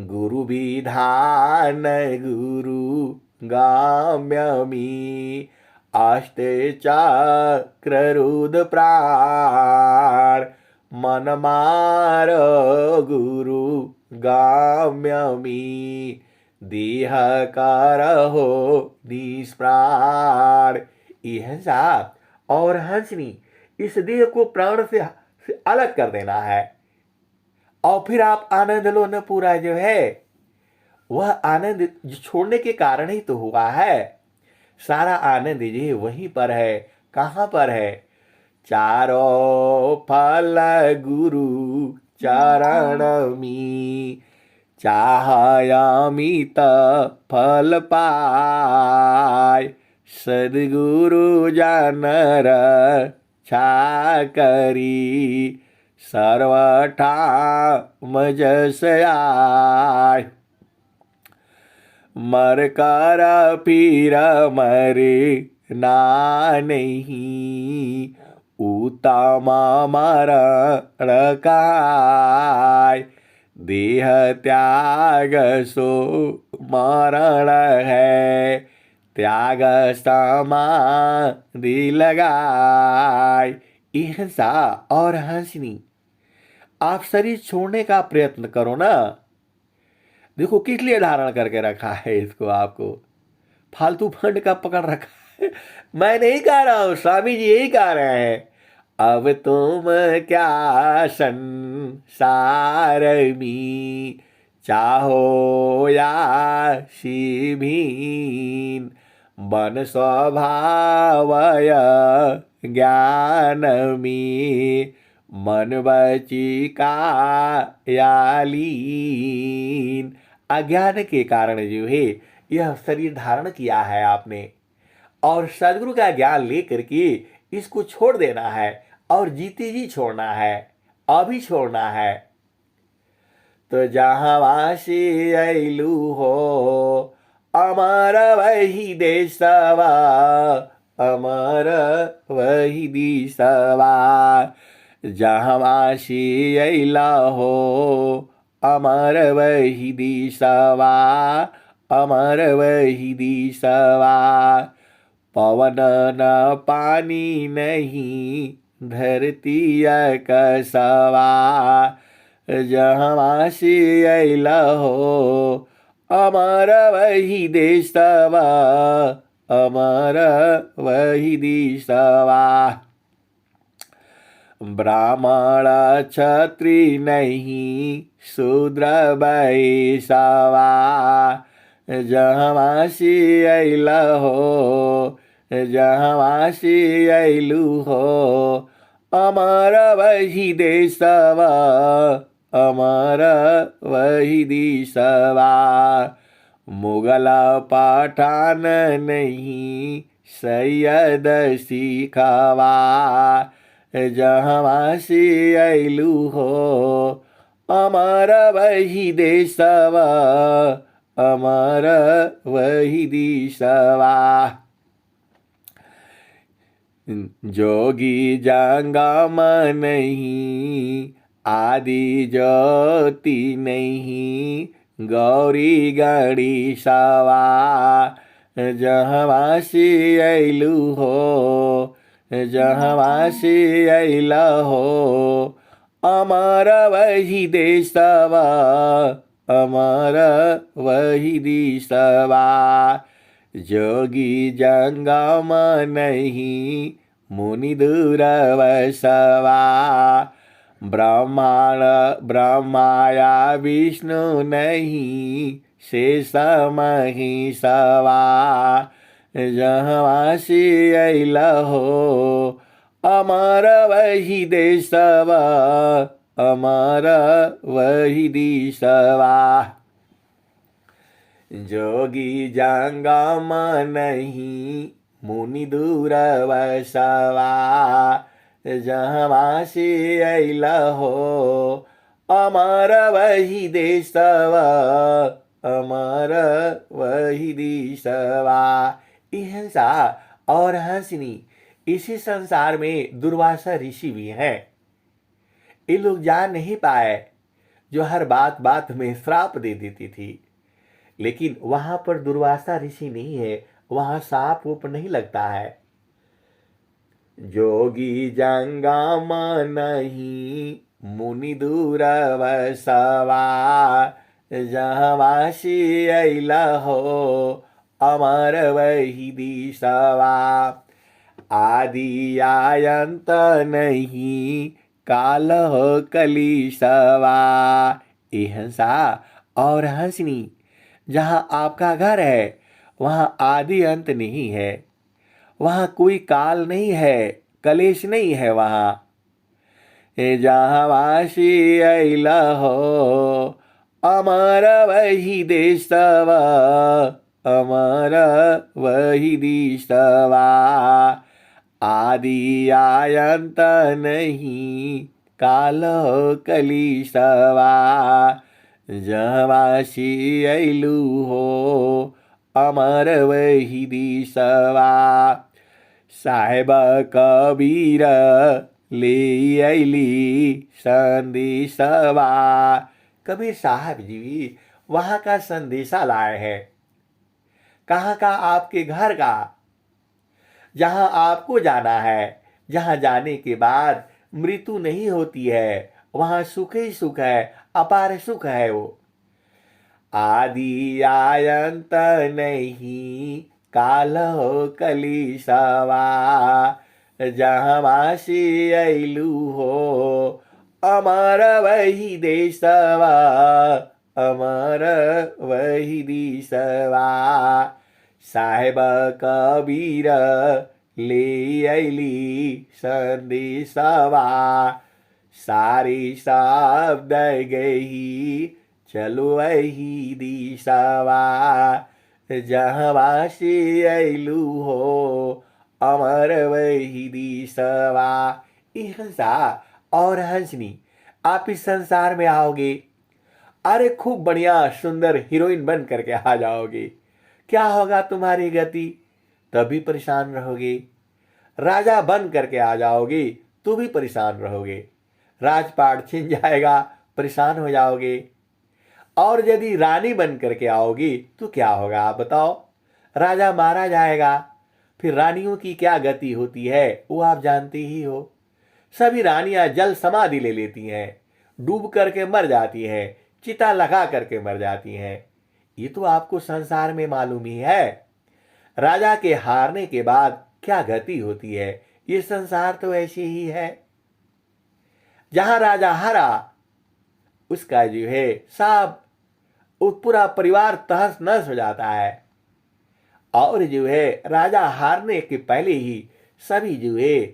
गुरु विधान गुरु गाम्यमी आस्ते चक्र रुद प्राण मन मार गुरु गाम्यमी देह करहो निष्प्राण। हंसा और हंसनी, इस देह को प्राण से अलग कर देना है और फिर आप आनंद लो न। पूरा जो है वह आनंद छोड़ने के कारण ही तो हुआ है। सारा आनंद ये वहीं पर है। कहां पर है? चारों फल गुरु चरण मी चाहयामित फल पाय सदगुरु जानर छा करी सर्वठा मजस आय मर कर पीर मरे ना नहीं उत्तम मरण काय देह त्याग सो मरण है त्याग समाधि लगाय। हंसा और हंसनी, आप शरीर छोड़ने का प्रयत्न करो ना। देखो किस लिए धारण करके रखा है इसको, आपको फालतू फंड का पकड़ रखा है। मैं नहीं कह रहा हूं, स्वामी जी यही कह रहे हैं। अब तुम क्या संसार में चाहो या शिभीन बन स्वभावय ज्ञान में मन बचिका यालीन। अज्ञान के कारण जो है यह शरीर धारण किया है आपने, और सदगुरु का ज्ञान लेकर के इसको छोड़ देना है और जीते जी छोड़ना है, अभी छोड़ना है। तो जहाँ वासी ऐलू हो अमर वही देशवा अमर वही दिशवा जहाँ वासी ऐला हो अमर वही दिशवा अमर वही दिशवा पवन न पानी नहीं धरती कसवा जहाँ से अला हो अमर वही देशवा अमर वही दिशवा ब्राह्मण क्षत्रि नहीं शूद्र वैश्यवा जहाँ से अला हो जहाँ से अयलू हो अमर वही देशवा अमर वही दिशवा। मुगल पठान नहीं सैयद सिखवा। जहाँ से अयलू हो अमर वही देशवा। अमर वही दिशवा। जोगी जंगम नहीं आदि ज्योति नहीं गौरी गणेशवा। जहाँ से अयलू हो जहाँ से अयल हो अमर वही देशवा। अमर वही दिशवा। जोगी जंगम नहीं मुनि दूरवसवा। ब्रह्मांड ब्रह्माया विष्णु नहीं शेष महेशवा। जहाँ से अयल हो अमर वही देशवा। अमर वही दिशवा। जोगी जंगम नहीं मुनि दूरवसवा। जहाँ से अयल हो अमर वही देशवा। अमर वही दिशवा। हिंसा और हंसनी इसी संसार में दुर्वासा ऋषि भी हैं। ये लोग जान नहीं पाए जो हर बात बात में श्राप दे देती थी। लेकिन वहां पर दुर्वासा ऋषि नहीं है, वहां साप उप नहीं लगता है। जोगी जंगम नहीं मुनि दूरवसवा। जहाँ से अयल हो अमर वही दिशवा। आदि आयंत नहीं काल हो कलिशवा। हिंसा और हंसनी जहाँ आपका घर है वहाँ आदि अंत नहीं है। वहाँ कोई काल नहीं है, कलेश नहीं है। वहाँ जहाँ से अयल हो अमर वही देशवा। अमर वही दिशवा। आदि आयंत नहीं काल कलिशवा। जहाँ से अयलू हो अमर वही दिशवा। साहेब कबीर ले अली संदेशवा। कबीर साहब जी वहाँ का संदेशा लाए हैं। कहाँ का? आपके घर का, जहाँ आपको जाना है, जहाँ जाने के बाद मृत्यु नहीं होती है, वहाँ सुख ही सुख है, अपार सुख है वो। आदि आयंत नहीं काल हो कलिशवा। जहाँ से अयलू हो अमर वही देशवा। अमर वही दिशवा। साहेब कबीर ले अली संदेशवा। सारी शब्द गई चलो वही दिशवा। जहाँ से अयलू हो अमर वही दिशवा। हिंसा और हंसनी आप इस संसार में आओगे, अरे खूब बढ़िया सुंदर हीरोइन बन करके आ जाओगे। क्या होगा तुम्हारी गति? तभी परेशान रहोगे। राजा बन करके आ जाओगे तो भी परेशान रहोगे। राजपाट छिन जाएगा, परेशान हो जाओगे। और यदि रानी बन करके आओगी तो क्या होगा आप बताओ? राजा मारा जाएगा। फिर रानियों की क्या गति होती है वो आप जानते ही हो। सभी रानियां जल समाधि ले लेती हैं, डूब करके मर जाती हैं, चिता लगा करके मर जाती हैं। ये तो आपको संसार में मालूम ही है। राजा के हारने के बाद क्या गति होती है, ये संसार तो ऐसे ही है। जहां राजा हारा उसका जो है सब पूरा परिवार तहस नहस हो जाता है। और जो है राजा हारने के पहले ही सभी जो है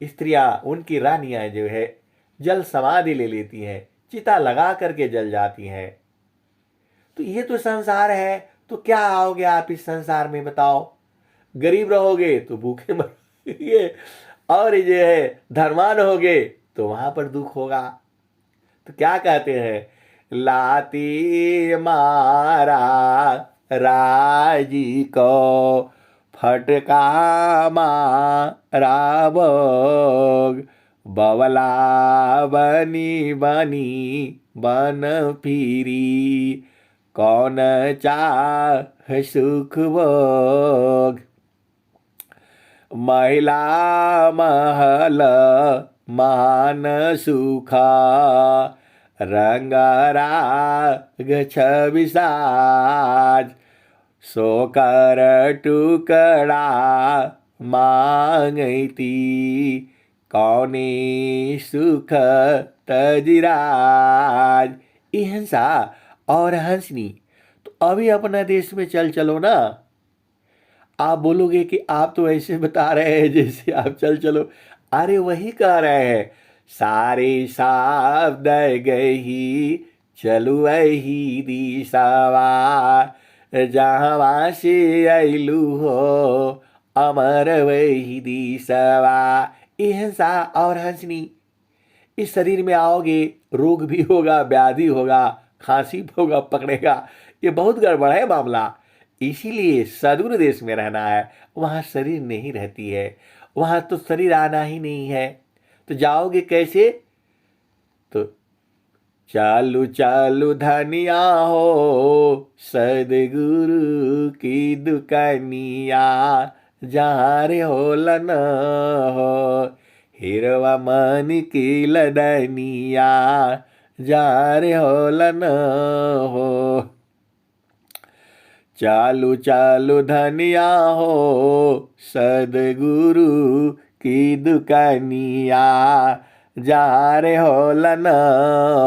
स्त्रियां, उनकी रानियां जो है जल समाधि ले लेती हैं, चिता लगा करके जल जाती हैं। तो ये तो संसार है, तो क्या आओगे आप इस संसार में बताओ? गरीब रहोगे तो भूखे मरोगे, और ये है धर्मान होगे तो वहां पर दुख होगा। तो क्या कहते हैं, लाती मारा राजी को फटका मारा भोग, बवला बनी बनी बन फिरी, कौन चाह सुख भोग। महिला महल मान सुखा, रंग राग छवि साज, सो कर टुकड़ा मांगती, कौने सुख तजराज। ये हंसा और हंसनी, तो अभी अपना देश में चल चलो ना। आप बोलोगे कि आप तो ऐसे बता रहे हैं जैसे आप चल चलो, अरे वही कह रहे हैं, सारे शब्द गही चलू ही दिशवा, जहाँ से अइलू हो अमर वही दिशवा। ये हंसा और हंसनी, इस शरीर में आओगे रोग भी होगा, व्याधि होगा, खांसी होगा, पकड़ेगा, ये बहुत गड़बड़ है मामला। इसीलिए सदगुरु देश में रहना है, वहाँ शरीर नहीं रहती है, वहाँ तो शरीर आना ही नहीं है। तो जाओगे कैसे? तो चालू चालू धनिया हो सदगुरु की दुकानिया, जहाँ रे हो लन हो हिरवा मन की लदनिया, जहाँ रे हो लन हो। चालू चालू धनिया हो सदगुरु की दुकानिया, जहाँ रे हो लन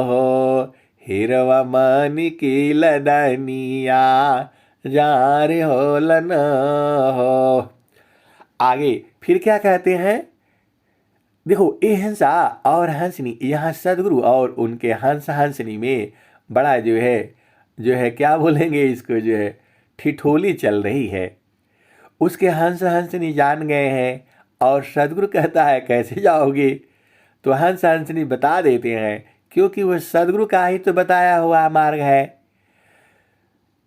हो हिरवा मन की लदनिया, जहाँ रे हो लन हो। आगे फिर क्या कहते हैं, देखो ये हंसा और हंसनी, यहाँ सदगुरु और उनके हंस हंसनी में बड़ा जो है क्या बोलेंगे इसको, जो है ठिठोली चल रही है। उसके हंस हंसनी जान गए हैं और सदगुरु कहता है कैसे जाओगे? तो हंस हंसनी बता देते हैं, क्योंकि वह सदगुरु का ही तो बताया हुआ मार्ग है।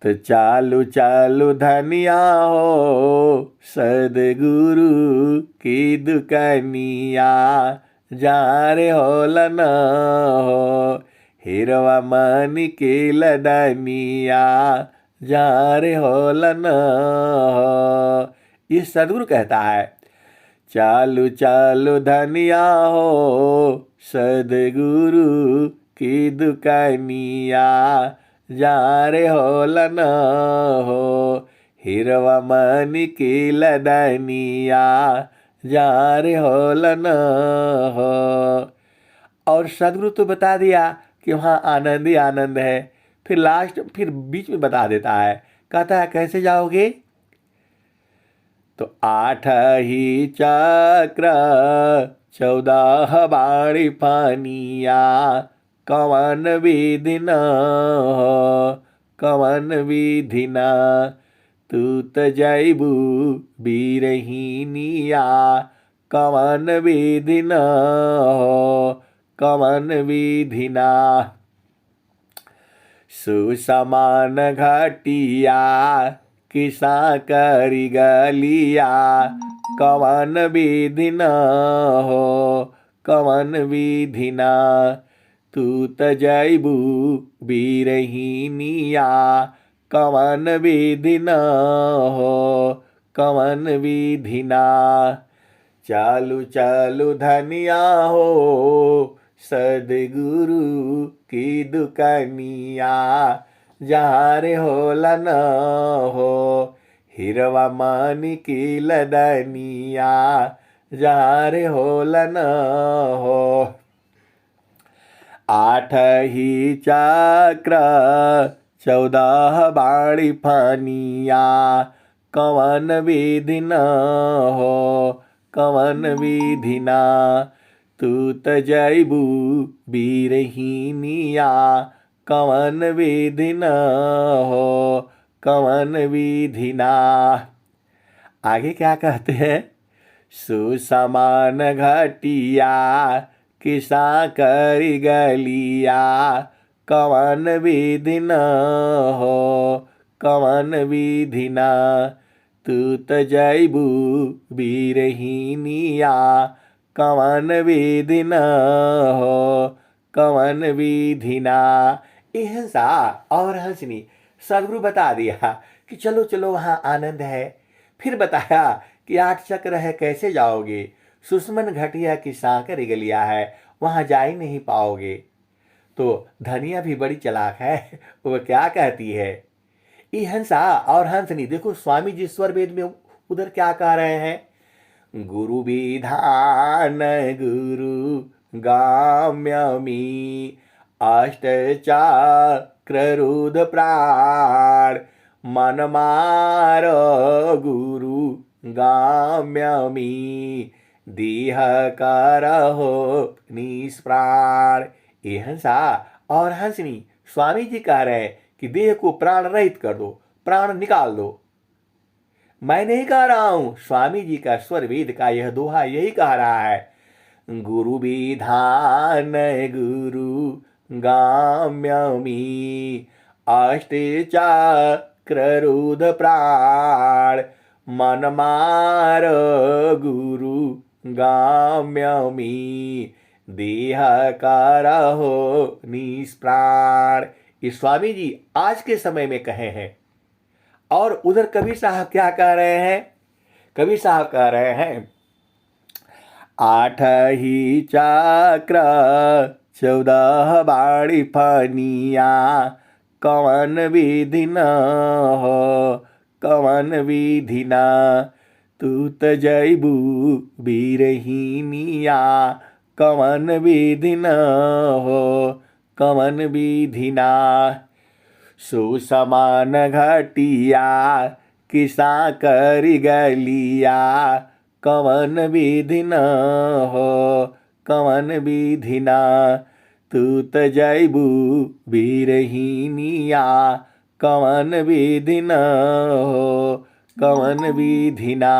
तो चालू चालू धनिया हो सदगुरु की दुकानिया, जहाँ रे हो लन हो हिरवा मन की लदनिया, जहाँ रे हो लन हो। ये सदगुरु कहता है, चालू चालू धनिया हो सदगुरु की दुकानिया, जहाँ रे हो लन हो हिरवा मन की लदनिया, जहाँ रे हो लन हो। और सदगुरु तो बता दिया कि वहाँ आनंद ही आनंद है, फिर बीच में बता देता है, कहता है कैसे जाओगे? तो 8 ही चक्र 14 बाणी पानिया, कवन विधि न हो कवन विधि न, तू त जैबू बीरहीनिया, कवन विधि न हो कवन विधि न। सुसमान घटिया किसा करी गलिया, कवन विधि न हो कवन विधि न, तू त जैबू बीरहीनिया, कवन विधि न हो कवन विधि न। चालू चालू धनिया हो सदगुरु की दुकानिया, जहाँ रे हो लन हो हिरवा मन की लदनिया, जहाँ रे हो लन हो। 8 ही चक्र 14 बाणी पानिया, कवन विधि न हो कवन विधि न, तू तजैबू बीरहीनिया कवन विधि न हो कवन विधि ना। आगे क्या कहते हैं? सुसमान घटिया किसा करी गलिया कवन विधि न हो कवन विधि ना। तू तजैबू बीरहीनिया कवन विधि न हो कवन विधि ना। ये हंसा और हंसनी सदगुरु बता दिया कि चलो चलो वहाँ आनंद है। फिर बताया कि 8 चक्र है कैसे जाओगे, सुषमन घटिया की सांकर गलिया है वहाँ जा ही नहीं पाओगे। तो धनिया भी बड़ी चालाक है, वो क्या कहती है? ये हंसा और हंसनी देखो स्वामी जी स्वर वेद में उधर क्या कह रहे हैं? गुरु विधान गुरु गाम्यमी अष्टचक्ररुद्ध प्राण मन मार गुरु गाम्यमी देह करहो निष्प्राण। ये हंसा और हंसनी स्वामी जी कह रहे हैं कि देह को प्राण रहित कर दो, प्राण निकाल दो। मैं नहीं कह रहा हूं, स्वामी जी का स्वर वेद का यह दोहा यही कह रहा है। गुरु विधान गुरु गाम्यमी अष्टचक्ररुद्ध प्राण मन मार गुरु गाम्यमी देह करहो निष्प्राण। ये स्वामी जी आज के समय में कहे हैं। और उधर कबीर साहब क्या कह रहे हैं? कबीर साहब कह रहे हैं 8 ही चक्र 14 बाड़ी फनिया कवन विधि न हो कवन विधि ना। तू तजैबू बीरहीनिया कवन विधि न हो कवन विधि ना। सुसमान घटिया किसा करी गलिया कवन विधि न हो कवन विधि ना। तू तजैबू बीरहीनिया कवन विधि न हो कवन विधि ना।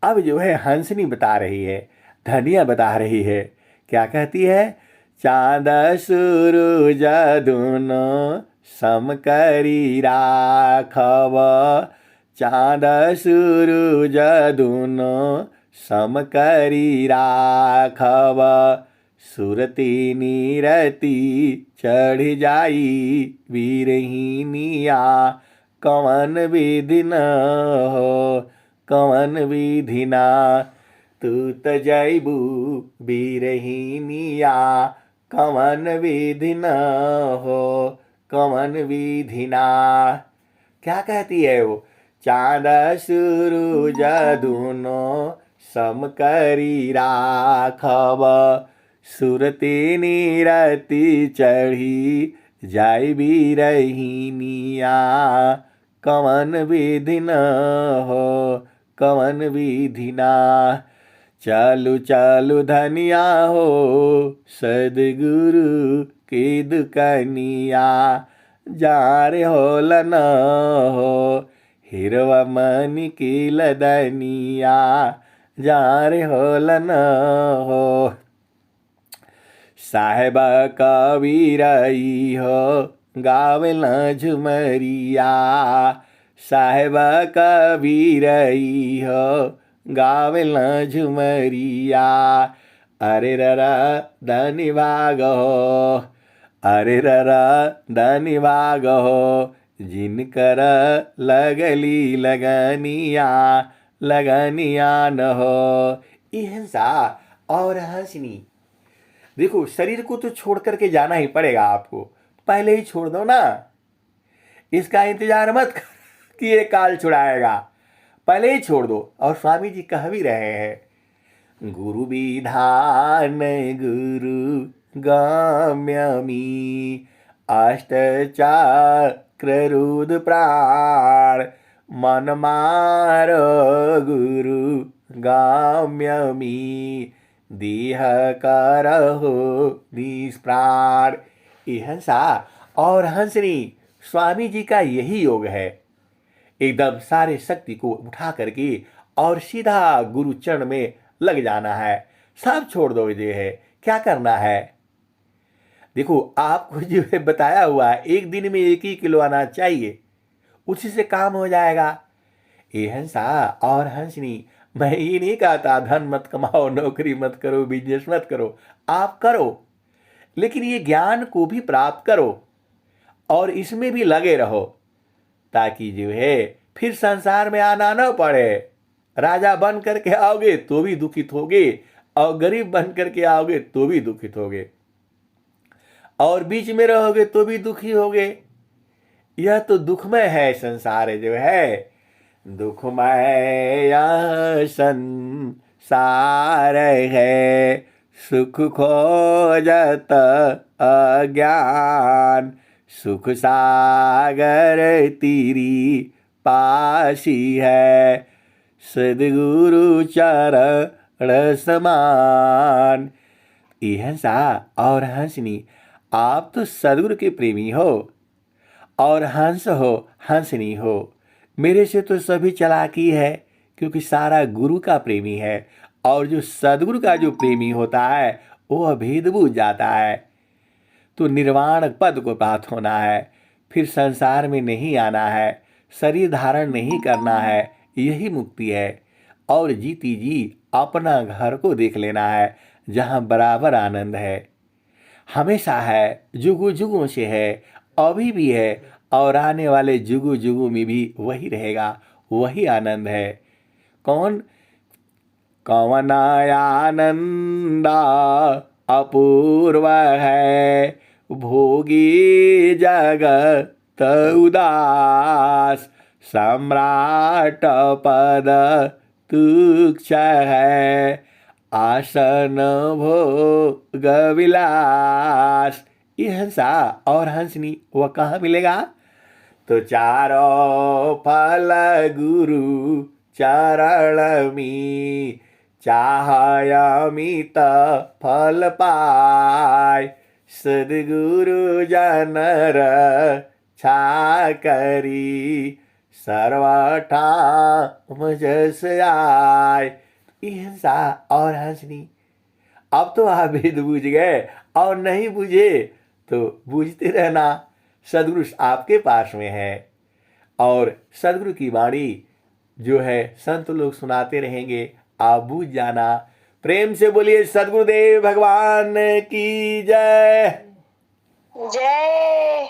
अब जो है हंसनी बता रही है, धनिया बता रही है, क्या कहती है? चाँद सूरज दुनो सम करी राखब चाँद सूरज दुनो सम करी राखब सुरती नीरती चढ़ जाई बीरहीनिया कवन विधि न हो कवन विधि ना। तू तजैबू बीरहीनिया कवन विधि न हो कवन विधि ना। क्या कहती है वो? चाँद सूरज दुनो सम करी राखब सुरती नीरती चढ़ी जाई बीरहीनिया कवन विधि न हो कवन विधि ना। चालू चालू धनिया हो सदगुरु की दुकनिया जार हो न हो हिरवा मनी की लदनिया जार हो न हो। साहेब कबीरई हो गावेल झुमरिया साहेब कबीरई हो गावेल झुमरिया। अरे ररा धनी भाग हो अरे ररा धनी भाग हो जिनकर लगली लगनिया लगनिया न हो। हिंसा और हंसनी देखो शरीर को तो छोड़ करके जाना ही पड़ेगा आपको, पहले ही छोड़ दो ना, इसका इंतजार मत कर कि ये काल छुड़ाएगा, पहले ही छोड़ दो। और स्वामी जी कह भी रहे हैं गुरु विधान गुरु गाम्यमी अष्टचक्ररुद्ध प्राण मन मार गुरु गाम्यमी दीह करहु निष्प्राण। ये हंसा और हंसनी स्वामी जी का यही योग है। एकदम सारे शक्ति को उठा करके और सीधा गुरु चरण में लग जाना है। सब छोड़ दो, ये है क्या करना है। देखो आपको जो है बताया हुआ है, एक दिन में 1 ही किलो आना चाहिए, उसी से काम हो जाएगा। ये हंसा और हंसनी, मैं ये नहीं कहता धन मत कमाओ, नौकरी मत करो, बिजनेस मत करो, आप करो, लेकिन ये ज्ञान को भी प्राप्त करो और इसमें भी लगे रहो, ताकि जो है फिर संसार में आना न पड़े। राजा बन करके आओगे तो भी दुखित होगे, और गरीब बन करके आओगे तो भी दुखित होगे, और बीच में रहोगे तो भी दुखी होगे। यह तो दुखमय है संसार जो है, दुखमय यह संसार है, सुख खोजत अज्ञान, सुख सागर तीरी पासी है, सद्गुरु चरण समान। ये हंसा और हंसनी, आप तो सद्गुरु के प्रेमी हो और हंस हो, हंसनी हो। मेरे से तो सभी चालाकी है, क्योंकि सारा गुरु का प्रेमी है, और जो सद्गुरु का जो प्रेमी होता है वह भेद बूझ जाता है। तो निर्वाण पद को प्राप्त होना है, फिर संसार में नहीं आना है, शरीर धारण नहीं करना है, यही मुक्ति है। और जीती जी अपना घर को देख लेना है, जहाँ बराबर आनंद है, हमेशा है, जुगु जुगों से है, अभी भी है, और आने वाले जुगु जुगु में भी वही रहेगा, वही आनंद है। कौन? कौन आनंदा अपूर्व है, भोगी जगत उदास, सम्राट पद तुच्छ है, आसन भोग विलास। ये हंसा और हंसनी वह कहाँ मिलेगा? तो चारों फल गुरु चरण में, चाहय अमित फल पाय, सद्गुरु जनर छा करी, सर्वठाम जस आय। ये हंसा और हंसनी, अब तो आप भेद बूझ गए, और नहीं बूझे तो बूझते रहना, सद्गुरु आपके पास में है। और सद्गुरु की वाणी जो है संत लोग सुनाते रहेंगे, आप बूझ जाना। प्रेम से बोलिए सद्गुरुदेव भगवान की जय। जय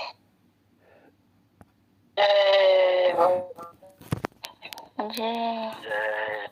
जय जय।